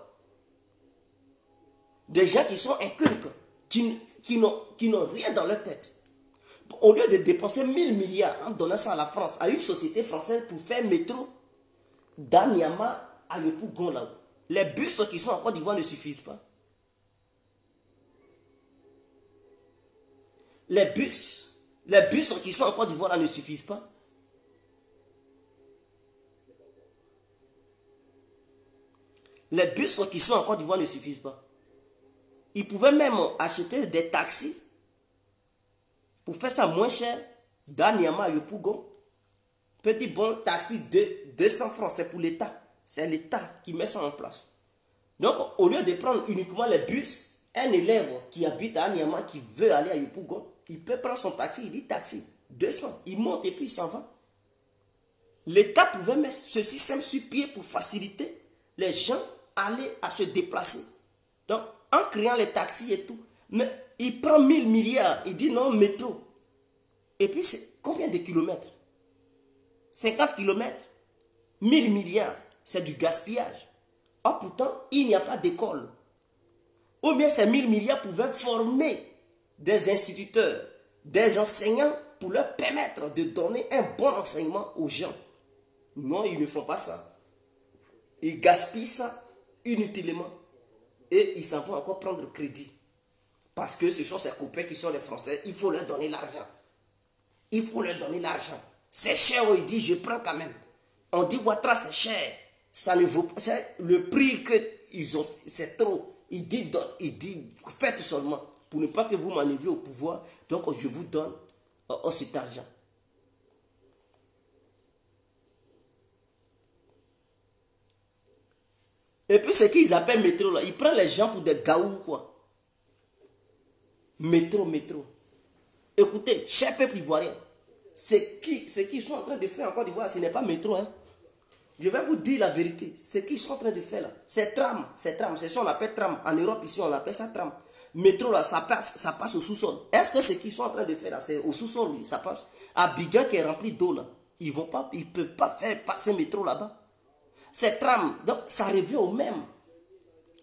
Des gens qui sont incultes, qui n'ont rien dans leur tête. Au lieu de dépenser 1000 milliards en donnant ça à la France, à une société française pour faire métro, dans Niamey à Yopougon là-haut, les bus qui sont en Côte d'Ivoire ne suffisent pas. Les bus qui sont en Côte d'Ivoire là ne suffisent pas. Les bus qui sont en Côte d'Ivoire ne suffisent pas. Ils pouvaient même acheter des taxis pour faire ça moins cher dans Niamey à Yopougon. Petit bon taxi de 200 francs, c'est pour l'État. C'est l'État qui met ça en place. Donc, au lieu de prendre uniquement les bus, un élève qui habite à Niamey, qui veut aller à Yopougon, il peut prendre son taxi, il dit taxi, 200, il monte et puis il s'en va. L'État pouvait mettre ce système sur pied pour faciliter les gens à se déplacer. Donc, en créant les taxis et tout, mais il prend 1000 milliards, il dit non, métro. Et puis, c'est combien de kilomètres? 50 kilomètres, 1000 milliards, c'est du gaspillage. Or, pourtant, il n'y a pas d'école. Ou bien ces 1000 milliards pouvaient former des instituteurs, des enseignants pour leur permettre de donner un bon enseignement aux gens. Non, ils ne font pas ça. Ils gaspillent ça inutilement. Et ils s'en vont encore prendre crédit. Parce que ce sont ces copains qui sont les Français, il faut leur donner l'argent. Il faut leur donner l'argent. C'est cher, il dit, je prends quand même. On dit, Ouattara, c'est cher. Ça ne vaut pas. Le prix qu'ils ont, c'est trop. Il dit, faites seulement. Pour ne pas que vous m'enleviez au pouvoir, donc je vous donne cet argent. Et puis ce qu'ils appellent métro là, ils prennent les gens pour des gaous quoi. Métro. Écoutez, cher peuple ivoirien, ce qu'ils sont en train de faire en Côte d'Ivoire, ce n'est pas métro. Hein. Je vais vous dire la vérité. Ce qu'ils sont en train de faire là, c'est tram. C'est ce qu'on appelle tram. En Europe ici, on appelle ça tram. Métro là, ça passe au sous-sol. Est-ce que ce qu'ils sont en train de faire là, c'est au sous-sol, oui, ça passe. À Bigan qui est rempli d'eau là, ils ne peuvent pas faire passer métro là-bas. C'est tram, donc ça revient au même.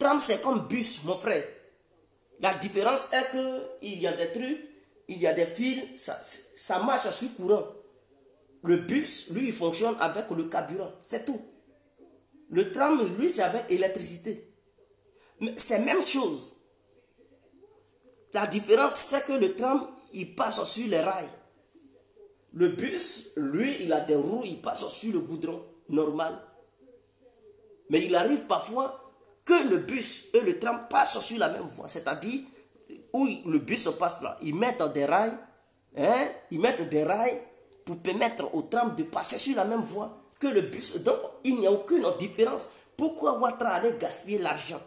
Tram, c'est comme bus, mon frère. La différence est qu'il y a des trucs, il y a des fils, ça marche sur courant. Le bus, lui, il fonctionne avec le carburant, c'est tout. Le tram, lui, c'est avec électricité. Mais c'est la même chose. La différence, c'est que le tram, il passe sur les rails. Le bus, lui, il a des roues, il passe sur le goudron normal. Mais il arrive parfois que le bus et le tram passent sur la même voie. C'est-à-dire, où le bus passe là, ils mettent des rails, pour permettre au tram de passer sur la même voie que le bus. Donc, il n'y a aucune différence. Pourquoi Ouattara allait gaspiller l'argent?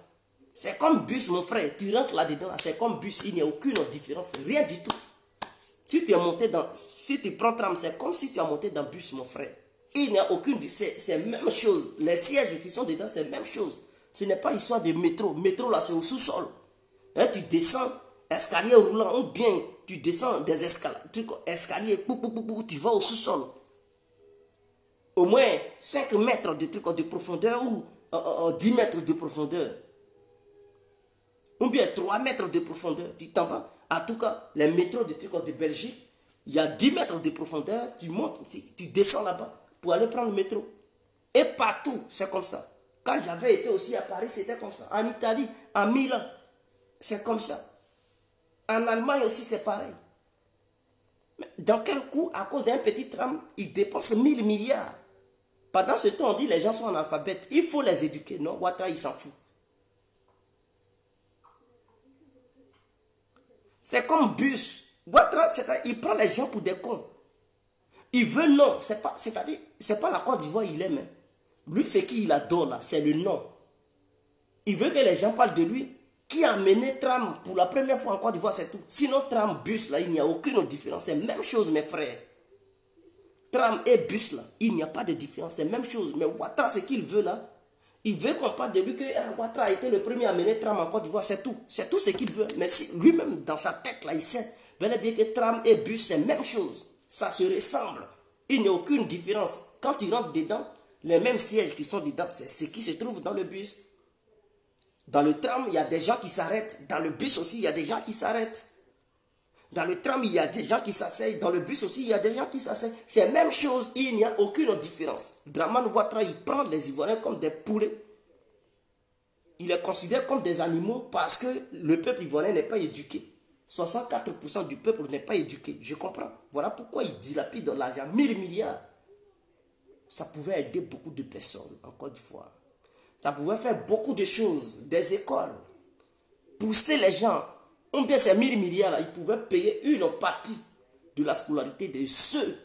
C'est comme bus, mon frère. Tu rentres là-dedans, c'est comme bus. Il n'y a aucune différence. Rien du tout. Si tu prends tram, c'est comme si tu as monté dans bus, mon frère. Il n'y a aucune... C'est la même chose. Les sièges qui sont dedans, c'est la même chose. Ce n'est pas histoire de métro. Métro, là, c'est au sous-sol. Hein, tu descends, escalier roulant, ou bien tu descends des escaliers, tu vas au sous-sol. Au moins 5 mètres de profondeur ou 10 mètres de profondeur. Ou bien 3 mètres de profondeur. Tu t'en vas. En tout cas, les métros de Belgique, il y a 10 mètres de profondeur. Tu montes, tu descends là-bas pour aller prendre le métro. Et partout, c'est comme ça. Quand j'avais été aussi à Paris, c'était comme ça. En Italie, à Milan, c'est comme ça. En Allemagne aussi, c'est pareil. Mais dans quel coup, à cause d'un petit tram, ils dépensent 1000 milliards. Pendant ce temps, on dit que les gens sont analphabètes. Il faut les éduquer. Non, Ouattara, il s'en fout. C'est comme bus. Ouattara, il prend les gens pour des cons. Il veut non. C'est-à-dire, c'est pas la Côte d'Ivoire il aime. Lui, c'est qui il adore là, c'est le nom. Il veut que les gens parlent de lui. Qui a mené tram pour la première fois en Côte d'Ivoire, c'est tout. Sinon, tram, bus, là, il n'y a aucune différence. C'est la même chose, mes frères. tram et bus là, il n'y a pas de différence, c'est la même chose. Mais Ouattara, ce qu'il veut là, il veut qu'on parle de lui que Ouattara a été le premier à mener tram en Côte d'Ivoire, c'est tout. C'est tout ce qu'il veut. Mais si lui-même, dans sa tête là, il sait bel et bien que tram et bus, c'est la même chose. Ça se ressemble. Il n'y a aucune différence. Quand tu rentres dedans, les mêmes sièges qui sont dedans, c'est ce qui se trouve dans le bus. Dans le tram, il y a des gens qui s'arrêtent. Dans le bus aussi, il y a des gens qui s'arrêtent. Dans le tram, il y a des gens qui s'asseyent. Dans le bus aussi, il y a des gens qui s'asseyent. C'est la même chose. Il n'y a aucune différence. Dramane Ouattara, il prend les Ivoiriens comme des poulets. Il les considère comme des animaux parce que le peuple ivoirien n'est pas éduqué. 64% du peuple n'est pas éduqué. Je comprends. Voilà pourquoi il dilapide de l'argent. 1000 milliards. Ça pouvait aider beaucoup de personnes en Côte d'Ivoire. Ça pouvait faire beaucoup de choses. Des écoles. Pousser les gens. Ou bien ces 1000 milliards là, ils pouvaient payer une partie de la scolarité de ceux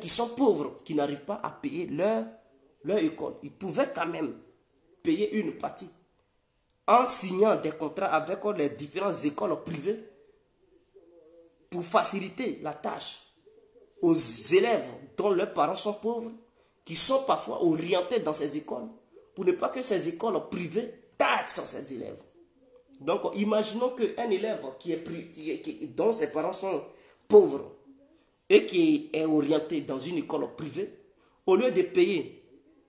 qui sont pauvres, qui n'arrivent pas à payer leur école. Ils pouvaient quand même payer une partie en signant des contrats avec les différentes écoles privées pour faciliter la tâche aux élèves dont leurs parents sont pauvres, qui sont parfois orientés dans ces écoles, pour ne pas que ces écoles privées taxent ces élèves. Donc, imaginons qu'un élève dont ses parents sont pauvres et qui est orienté dans une école privée, au lieu de payer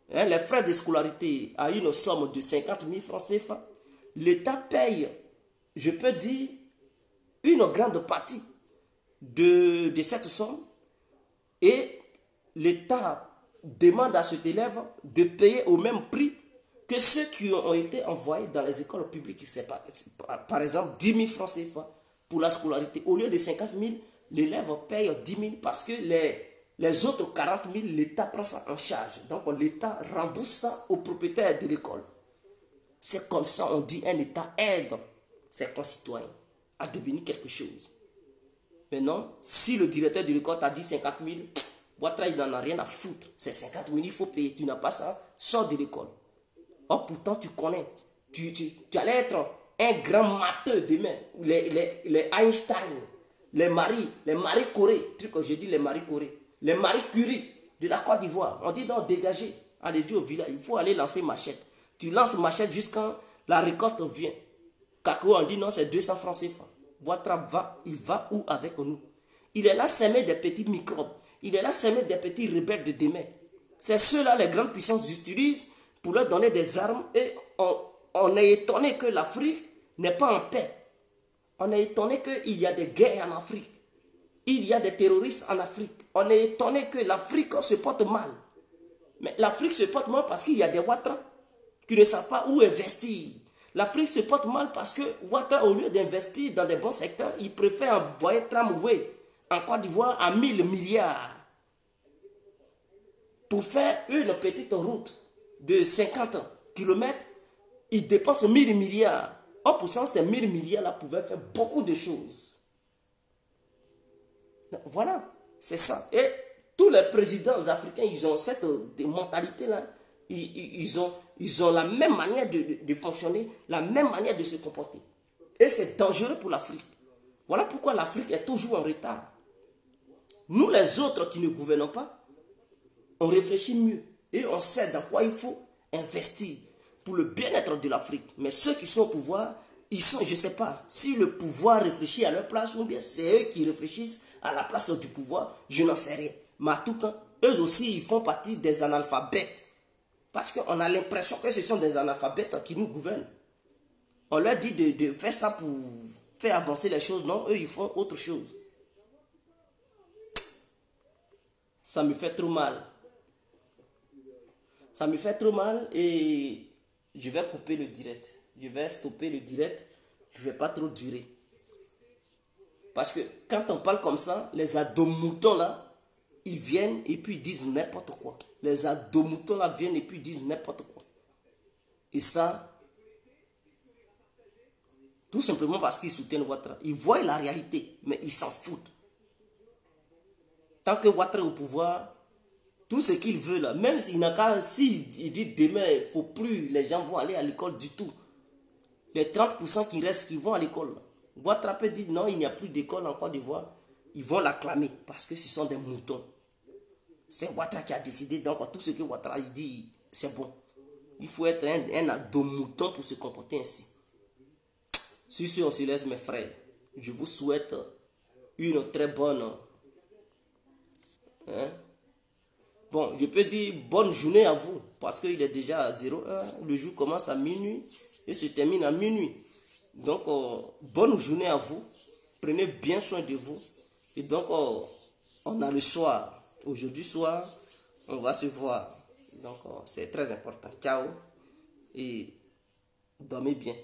les frais de scolarité à une somme de 50 000 francs CFA, l'État paye, je peux dire, une grande partie de cette somme et l'État demande à cet élève de payer au même prix que ceux qui ont été envoyés dans les écoles publiques. C'est par exemple 10 000 francs CFA pour la scolarité. Au lieu de 50 000, l'élève paye 10 000 parce que les autres 40 000, l'État prend ça en charge. Donc l'État rembourse ça aux propriétaires de l'école. C'est comme ça on dit un État aide ses concitoyens à devenir quelque chose. Maintenant, si le directeur de l'école t'a dit 50 000, Ouattara, il n'en a rien à foutre. C'est 50 000, il faut payer. Tu n'as pas ça, sors de l'école. Or, pourtant, tu connais. Tu allais être un grand matheux demain. Les Einstein, les Marie Corée. Truc que j'ai dit, les Marie Corée. Les Marie Curie de la Côte d'Ivoire. On dit non, dégagez. Allez-y au village. Il faut aller lancer machette. Tu lances machette jusqu'à la récolte vient. Kakou, on dit non, c'est 200 francs CFA. Ouattara il va où avec nous? Il est là s'aimer des petits microbes. Il est là s'aimer des petits rebelles de demain. C'est ceux-là, les grandes puissances utilisent pour leur donner des armes et on est étonné que l'Afrique n'est pas en paix. On est étonné qu'il y a des guerres en Afrique. Il y a des terroristes en Afrique. On est étonné que l'Afrique se porte mal. Mais l'Afrique se porte mal parce qu'il y a des Ouattara qui ne savent pas où investir. L'Afrique se porte mal parce que Ouattara, au lieu d'investir dans des bons secteurs, il préfère envoyer tramway en Côte d'Ivoire à 1000 milliards pour faire une petite route de 50 km. Il dépense 1000 milliards. En pourcent, ces 1000 milliards là pouvaient faire beaucoup de choses. Voilà, c'est ça. Et tous les présidents africains, ils ont cette mentalité-là. Ils ont la même manière de fonctionner, la même manière de se comporter. Et c'est dangereux pour l'Afrique. Voilà pourquoi l'Afrique est toujours en retard. Nous, les autres qui ne gouvernons pas, on réfléchit mieux. Et on sait dans quoi il faut investir pour le bien-être de l'Afrique. Mais ceux qui sont au pouvoir, ils sont, je ne sais pas, si le pouvoir réfléchit à leur place ou bien c'est eux qui réfléchissent à la place du pouvoir, je n'en sais rien. Mais en tout cas, eux aussi, ils font partie des analphabètes. Parce qu'on a l'impression que ce sont des analphabètes qui nous gouvernent. On leur dit de faire ça pour faire avancer les choses. Non, eux, ils font autre chose. Ça me fait trop mal. Ça me fait trop mal et je vais couper le direct. Je vais stopper le direct. Je ne vais pas trop durer. Parce que quand on parle comme ça, les ados-moutons là, ils viennent et puis ils disent n'importe quoi. Les ados-moutons là viennent et puis ils disent n'importe quoi. Et ça, tout simplement parce qu'ils soutiennent Ouattara. Ils voient la réalité, mais ils s'en foutent. Tant que Ouattara est au pouvoir, tout ce qu'il veut là, même s'il n'a qu'à, s'il dit demain, il ne faut plus, les gens vont aller à l'école du tout. Les 30% qui restent, qui vont à l'école. Ouattara peut dire non, il n'y a plus d'école en Côte d'Ivoire. Ils vont l'acclamer parce que ce sont des moutons. C'est Ouattara qui a décidé. Donc, tout ce que Ouattara il dit, c'est bon. Il faut être un ado mouton pour se comporter ainsi. Sur ce, on se laisse, mes frères. Je vous souhaite une très bonne... Hein? Bon, je peux dire bonne journée à vous. Parce qu'il est déjà à 0h. Le jour commence à minuit et se termine à minuit. Donc, bonne journée à vous. Prenez bien soin de vous. Et donc, on a le soir. Aujourd'hui soir, on va se voir. Donc, c'est très important. Ciao. Et dormez bien.